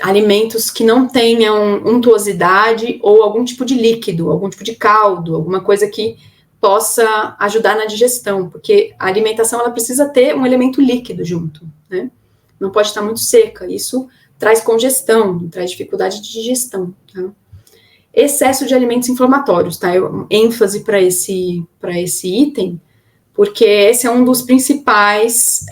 Alimentos que não tenham untuosidade ou algum tipo de líquido, algum tipo de caldo, alguma coisa que possa ajudar na digestão, porque a alimentação ela precisa ter um elemento líquido junto, né? Não pode estar muito seca, isso traz congestão, traz dificuldade de digestão, tá? Excesso de alimentos inflamatórios, tá? ênfase para esse item, porque esse é um dos principais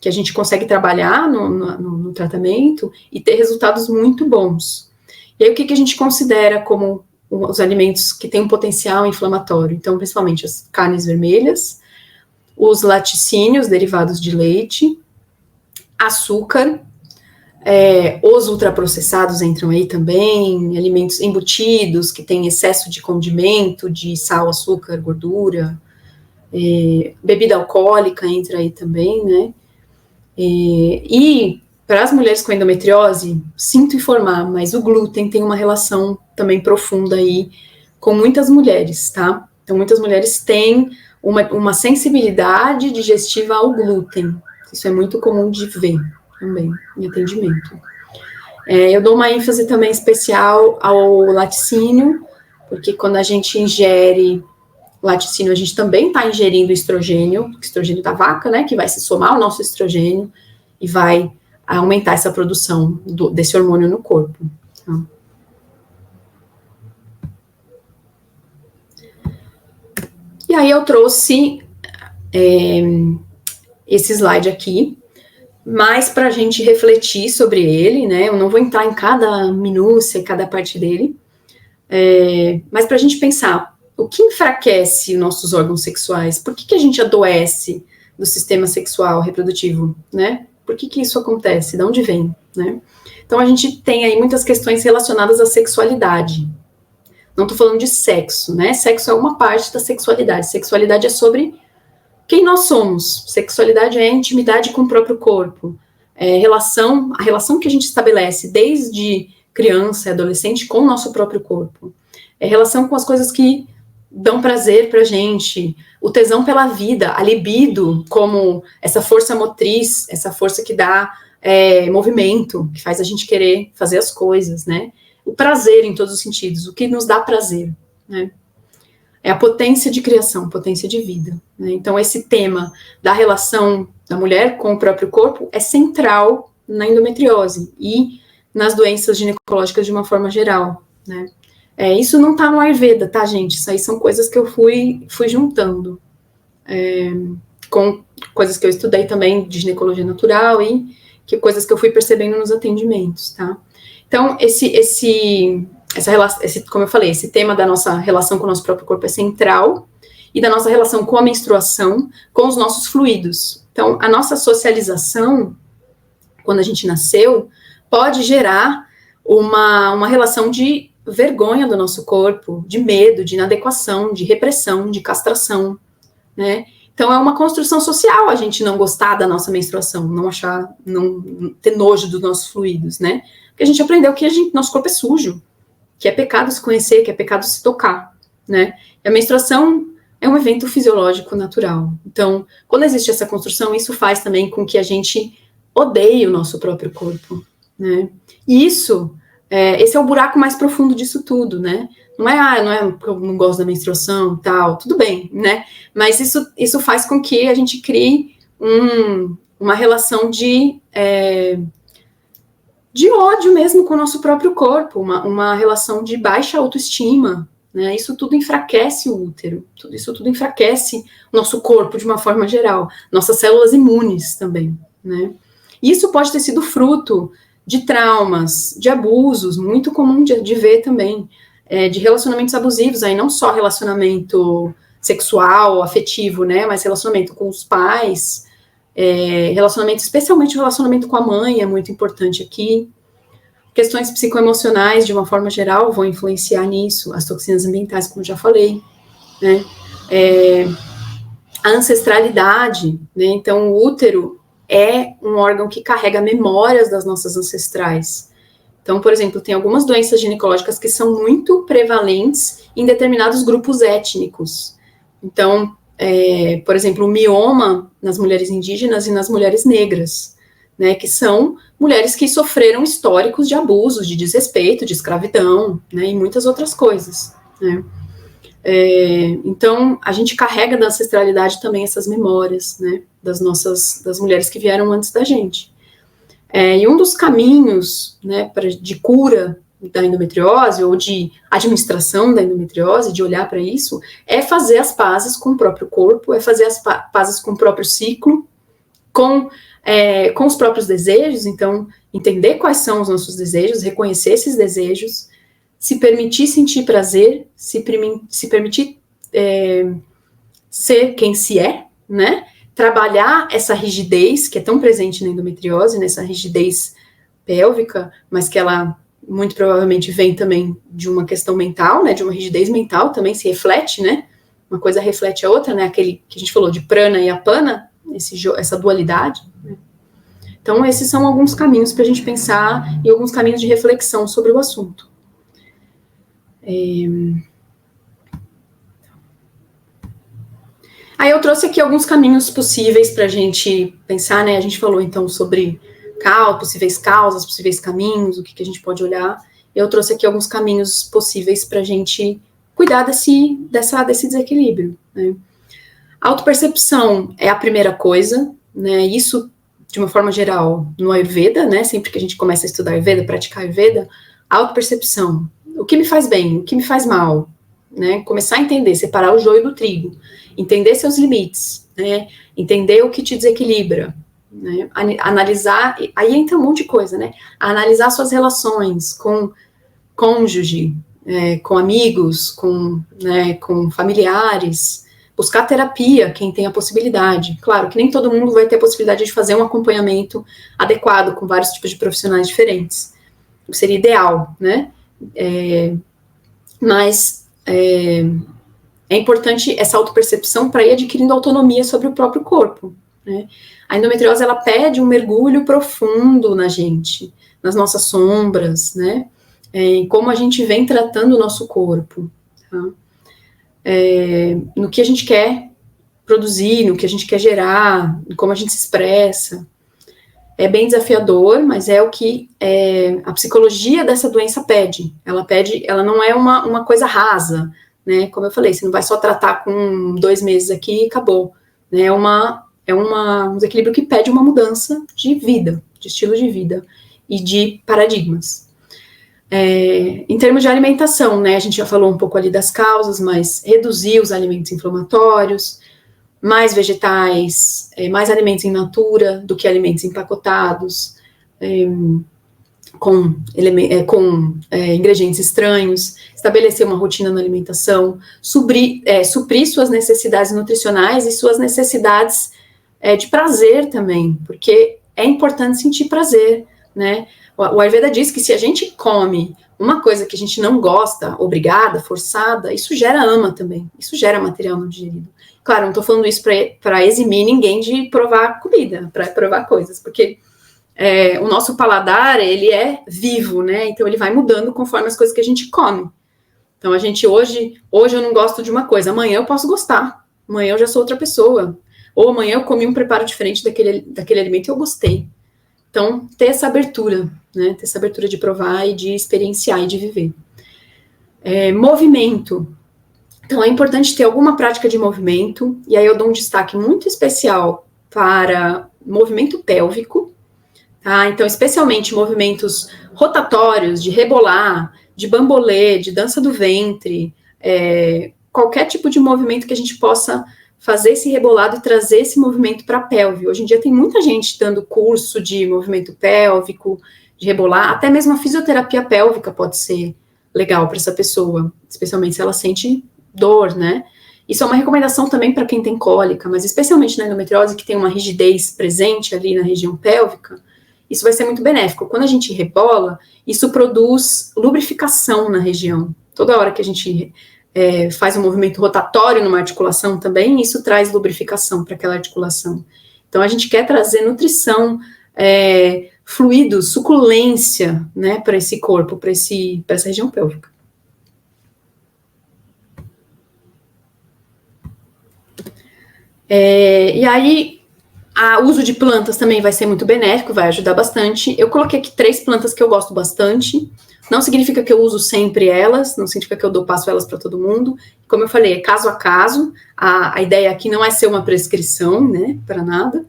que a gente consegue trabalhar no tratamento e ter resultados muito bons. E aí, o que a gente considera como os alimentos que têm um potencial inflamatório? Então, principalmente as carnes vermelhas, os laticínios derivados de leite, açúcar, os ultraprocessados entram aí também, alimentos embutidos, que têm excesso de condimento, de sal, açúcar, gordura, bebida alcoólica entra aí também, né? E para as mulheres com endometriose, sinto informar, mas o glúten tem uma relação também profunda aí com muitas mulheres, tá? Então, muitas mulheres têm uma sensibilidade digestiva ao glúten. Isso é muito comum de ver também em atendimento. Eu dou uma ênfase também especial ao laticínio, porque quando a gente ingere laticínio, a gente também está ingerindo estrogênio da vaca, né, que vai se somar ao nosso estrogênio e vai aumentar essa produção desse hormônio no corpo. Tá? aí eu trouxe esse slide aqui, mais para a gente refletir sobre ele, né? Eu não vou entrar em cada minúcia, em cada parte dele, mas para a gente pensar o que enfraquece os nossos órgãos sexuais, por que a gente adoece do sistema sexual reprodutivo, né? Por que isso acontece? De onde vem, né? Então a gente tem aí muitas questões relacionadas à sexualidade. Não estou falando de sexo, né? Sexo é uma parte da sexualidade. Sexualidade é sobre quem nós somos. Sexualidade é intimidade com o próprio corpo. A relação que a gente estabelece desde criança e adolescente com o nosso próprio corpo. Relação com as coisas que dão prazer pra gente, o tesão pela vida, a libido como essa força motriz, essa força que dá movimento, que faz a gente querer fazer as coisas, né? O prazer em todos os sentidos, o que nos dá prazer, né? É a potência de criação, potência de vida, né? Então esse tema da relação da mulher com o próprio corpo é central na endometriose e nas doenças ginecológicas de uma forma geral, né? Isso não tá no Ayurveda, tá, gente? Isso aí são coisas que eu fui juntando com coisas que eu estudei também de ginecologia natural e coisas que eu fui percebendo nos atendimentos, tá? Então, como eu falei, esse tema da nossa relação com o nosso próprio corpo é central e da nossa relação com a menstruação, com os nossos fluidos. Então, a nossa socialização, quando a gente nasceu, pode gerar uma relação de vergonha do nosso corpo, de medo, de inadequação, de repressão, de castração, né? Então, é uma construção social a gente não gostar da nossa menstruação, não ter nojo dos nossos fluidos, né? Porque a gente aprendeu que nosso corpo é sujo, que é pecado se conhecer, que é pecado se tocar, né? E a menstruação é um evento fisiológico natural. Então, quando existe essa construção, isso faz também com que a gente odeie o nosso próprio corpo, né? E esse é o buraco mais profundo disso tudo, né? Não é porque eu não gosto da menstruação e tal, tudo bem, né? Mas isso faz com que a gente crie uma relação de ódio mesmo com o nosso próprio corpo, uma relação de baixa autoestima, né? Isso tudo enfraquece o útero, isso tudo enfraquece o nosso corpo de uma forma geral, nossas células imunes também, né? Isso pode ter sido fruto de traumas, de abusos, muito comum de ver também, de relacionamentos abusivos, aí não só relacionamento sexual, afetivo, né, mas relacionamento com os pais, especialmente o relacionamento com a mãe é muito importante aqui. Questões psicoemocionais, de uma forma geral, vão influenciar nisso, as toxinas ambientais, como eu já falei, né, a ancestralidade, né, então o útero é um órgão que carrega memórias das nossas ancestrais. Então, por exemplo, tem algumas doenças ginecológicas que são muito prevalentes em determinados grupos étnicos. Então, por exemplo, o mioma nas mulheres indígenas e nas mulheres negras, né, que são mulheres que sofreram históricos de abusos, de desrespeito, de escravidão, né, e muitas outras coisas, né. Então, a gente carrega da ancestralidade também essas memórias, né, das mulheres que vieram antes da gente. E um dos caminhos, né, de cura da endometriose, ou de administração da endometriose, de olhar para isso, é fazer as pazes com o próprio corpo, é fazer as pazes com o próprio ciclo, com os próprios desejos, então, entender quais são os nossos desejos, reconhecer esses desejos, se permitir sentir prazer, se permitir ser quem se é, né? Trabalhar essa rigidez que é tão presente na endometriose, nessa rigidez pélvica, mas que ela muito provavelmente vem também de uma questão mental, né? De uma rigidez mental também se reflete, né? Uma coisa reflete a outra, né? Aquele que a gente falou de prana e apana, essa dualidade, né? Então, esses são alguns caminhos para a gente pensar e alguns caminhos de reflexão sobre o assunto. Aí eu trouxe aqui alguns caminhos possíveis para a gente pensar, né? A gente falou então sobre possíveis causas, possíveis caminhos, o que a gente pode olhar. Eu trouxe aqui alguns caminhos possíveis para a gente cuidar desse desequilíbrio, né? Autopercepção é a primeira coisa, né? Isso, de uma forma geral, no Ayurveda, né? Sempre que a gente começa a estudar Ayurveda, praticar Ayurveda, autopercepção. O que me faz bem, o que me faz mal, né? Começar a entender, separar o joio do trigo, entender seus limites, né? Entender o que te desequilibra, né? Analisar, aí entra um monte de coisa, né? Analisar suas relações com cônjuge, com amigos, né, com familiares, buscar terapia, quem tem a possibilidade. Claro que nem todo mundo vai ter a possibilidade de fazer um acompanhamento adequado com vários tipos de profissionais diferentes. Seria ideal, né? Mas é importante essa autopercepção para ir adquirindo autonomia sobre o próprio corpo, né? A endometriose, ela pede um mergulho profundo na gente, nas nossas sombras, né? Em como a gente vem tratando o nosso corpo, tá? No que a gente quer produzir, no que a gente quer gerar, como a gente se expressa. É bem desafiador, mas é o que a psicologia dessa doença pede. Ela não é uma coisa rasa, né? Como eu falei, você não vai só tratar com 2 meses aqui e acabou. Né? É um desequilíbrio que pede uma mudança de vida, de estilo de vida e de paradigmas. Em termos de alimentação, né? A gente já falou um pouco ali das causas, mas reduzir os alimentos inflamatórios, mais vegetais, mais alimentos in natura do que alimentos empacotados, com ingredientes estranhos, estabelecer uma rotina na alimentação, suprir suas necessidades nutricionais e suas necessidades de prazer também, porque é importante sentir prazer, né? O Ayurveda diz que se a gente come uma coisa que a gente não gosta, obrigada, forçada, isso gera ama também, isso gera material não digerido. Claro, não estou falando isso para eximir ninguém de provar comida, para provar coisas, porque o nosso paladar, ele é vivo, né? Então ele vai mudando conforme as coisas que a gente come. Então a gente hoje eu não gosto de uma coisa, amanhã eu posso gostar, amanhã eu já sou outra pessoa, ou amanhã eu comi um preparo diferente daquele alimento e eu gostei. Então, ter essa abertura, né? Ter essa abertura de provar e de experienciar e de viver. Movimento. Então, é importante ter alguma prática de movimento, e aí eu dou um destaque muito especial para movimento pélvico, tá? Então, especialmente movimentos rotatórios, de rebolar, de bambolê, de dança do ventre, qualquer tipo de movimento que a gente possa fazer esse rebolado e trazer esse movimento para a pelve. Hoje em dia tem muita gente dando curso de movimento pélvico, de rebolar, até mesmo a fisioterapia pélvica pode ser legal para essa pessoa, especialmente se ela sente dor, né? Isso é uma recomendação também para quem tem cólica, mas especialmente na endometriose, que tem uma rigidez presente ali na região pélvica, isso vai ser muito benéfico. Quando a gente rebola, isso produz lubrificação na região. Toda hora que a gente faz um movimento rotatório numa articulação também, isso traz lubrificação para aquela articulação. Então, a gente quer trazer nutrição, fluidos, suculência, né, para esse corpo, para essa região pélvica. E aí, o uso de plantas também vai ser muito benéfico, vai ajudar bastante. Eu coloquei aqui 3 plantas que eu gosto bastante. Não significa que eu uso sempre elas, não significa que eu passo elas para todo mundo. Como eu falei, é caso a caso. A ideia aqui não é ser uma prescrição, né, para nada.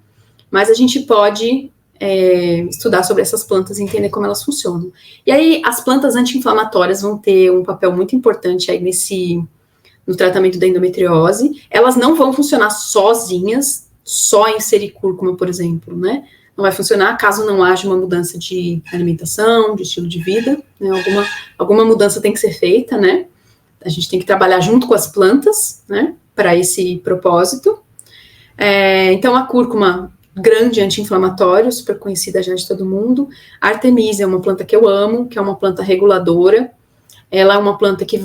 Mas a gente pode estudar sobre essas plantas e entender como elas funcionam. E aí, as plantas anti-inflamatórias vão ter um papel muito importante aí no tratamento da endometriose. Elas não vão funcionar sozinhas, só inserir cúrcuma, por exemplo, né? Não vai funcionar caso não haja uma mudança de alimentação, de estilo de vida, né? Alguma mudança tem que ser feita, né? A gente tem que trabalhar junto com as plantas, né? Para esse propósito. Então, a cúrcuma, grande anti-inflamatório, super conhecida já de todo mundo. A Artemisia é uma planta que eu amo, que é uma planta reguladora. Ela é uma planta que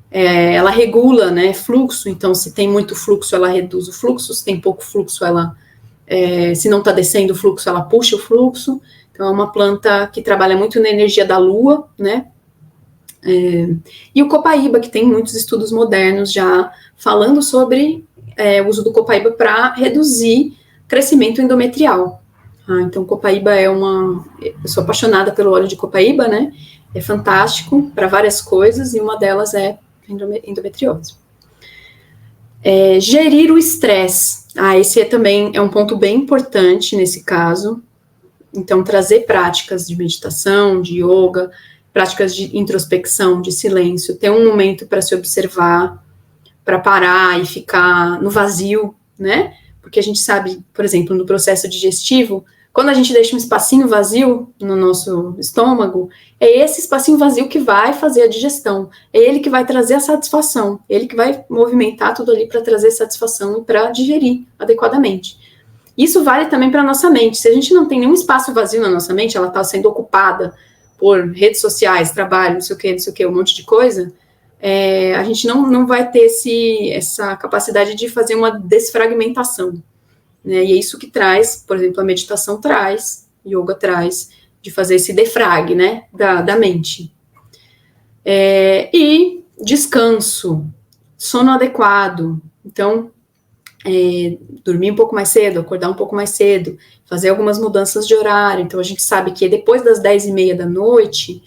ela regula, né, fluxo, então se tem muito fluxo, ela reduz o fluxo, se tem pouco fluxo, se não está descendo o fluxo, ela puxa o fluxo. Então, é uma planta que trabalha muito na energia da lua, né? E o copaíba, que tem muitos estudos modernos já falando sobre o uso do copaíba para reduzir crescimento endometrial. Então, copaíba eu sou apaixonada pelo óleo de copaíba, né? É fantástico para várias coisas, e uma delas é endometriose. Gerir o estresse. Esse também é um ponto bem importante nesse caso. Então, trazer práticas de meditação, de yoga, práticas de introspecção, de silêncio, ter um momento para se observar, para parar e ficar no vazio, né? Porque a gente sabe, por exemplo, no processo digestivo, quando a gente deixa um espacinho vazio no nosso estômago, é esse espacinho vazio que vai fazer a digestão, é ele que vai trazer a satisfação, ele que vai movimentar tudo ali para trazer satisfação e para digerir adequadamente. Isso vale também para a nossa mente. Se a gente não tem nenhum espaço vazio na nossa mente, ela está sendo ocupada por redes sociais, trabalho, não sei o que, um monte de coisa, a gente não vai ter essa capacidade de fazer uma desfragmentação. Né? E é isso que traz, por exemplo, a meditação traz, yoga traz, de fazer esse defrag, né, da mente. E descanso, sono adequado. Então, dormir um pouco mais cedo, acordar um pouco mais cedo, fazer algumas mudanças de horário. Então, a gente sabe que depois das 10h30 da noite,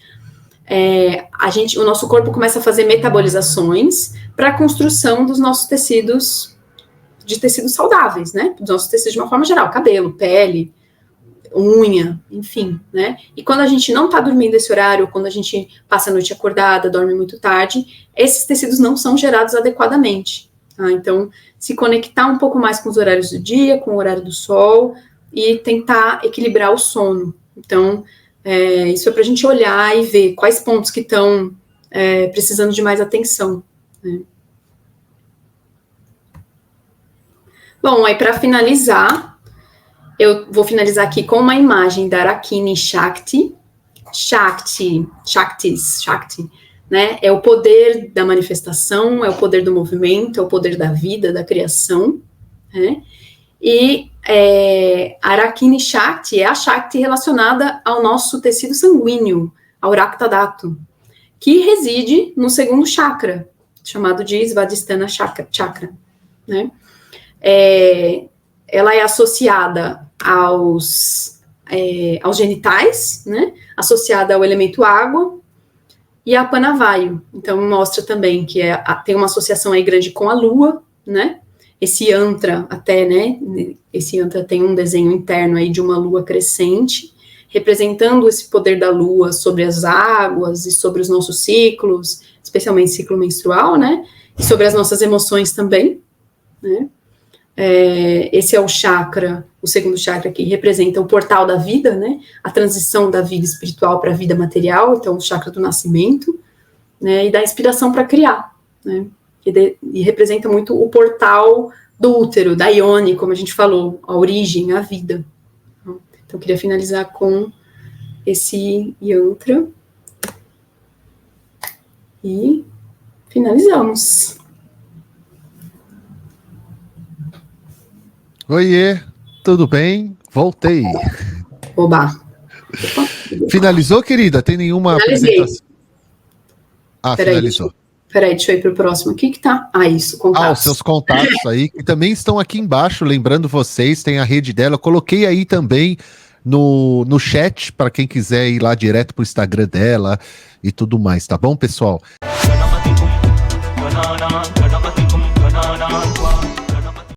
o nosso corpo começa a fazer metabolizações para a construção dos nossos tecidos saudáveis, né? Dos nossos tecidos de uma forma geral, cabelo, pele, unha, enfim, né? E quando a gente não tá dormindo esse horário, quando a gente passa a noite acordada, dorme muito tarde, esses tecidos não são gerados adequadamente. Tá? Então, se conectar um pouco mais com os horários do dia, com o horário do sol, e tentar equilibrar o sono. Então, isso é pra gente olhar e ver quais pontos que estão precisando de mais atenção, né? Bom, aí para finalizar, eu vou finalizar aqui com uma imagem da Arakini Shakti, Shakti, né? É o poder da manifestação, é o poder do movimento, é o poder da vida, da criação, né? E Arakini Shakti é a Shakti relacionada ao nosso tecido sanguíneo, ao Rakta Dhatu, que reside no segundo chakra, chamado de Svadhisthana Chakra, né? Ela é associada aos genitais, né? Associada ao elemento água e a Panavayu. Então, mostra também que tem uma associação aí grande com a lua, né? Esse yantra até, né? Esse yantra tem um desenho interno aí de uma lua crescente, representando esse poder da lua sobre as águas e sobre os nossos ciclos, especialmente ciclo menstrual, né? E sobre as nossas emoções também, né? Esse é o chakra, o segundo chakra que representa o portal da vida, né? A transição da vida espiritual para a vida material, então o chakra do nascimento, né? E da inspiração para criar, né? E representa muito o portal do útero, da Ione, como a gente falou, a origem, a vida. Então, eu queria finalizar com esse yantra. E finalizamos. Oiê, tudo bem? Voltei. Oba. Finalizou, querida? Tem nenhuma apresentação? Finalizou. Peraí, deixa eu ir para o próximo aqui que tá. Isso, contatos. Os seus contatos aí, que também estão aqui embaixo, lembrando vocês, tem a rede dela. Eu coloquei aí também no chat, para quem quiser ir lá direto pro Instagram dela e tudo mais, tá bom, pessoal?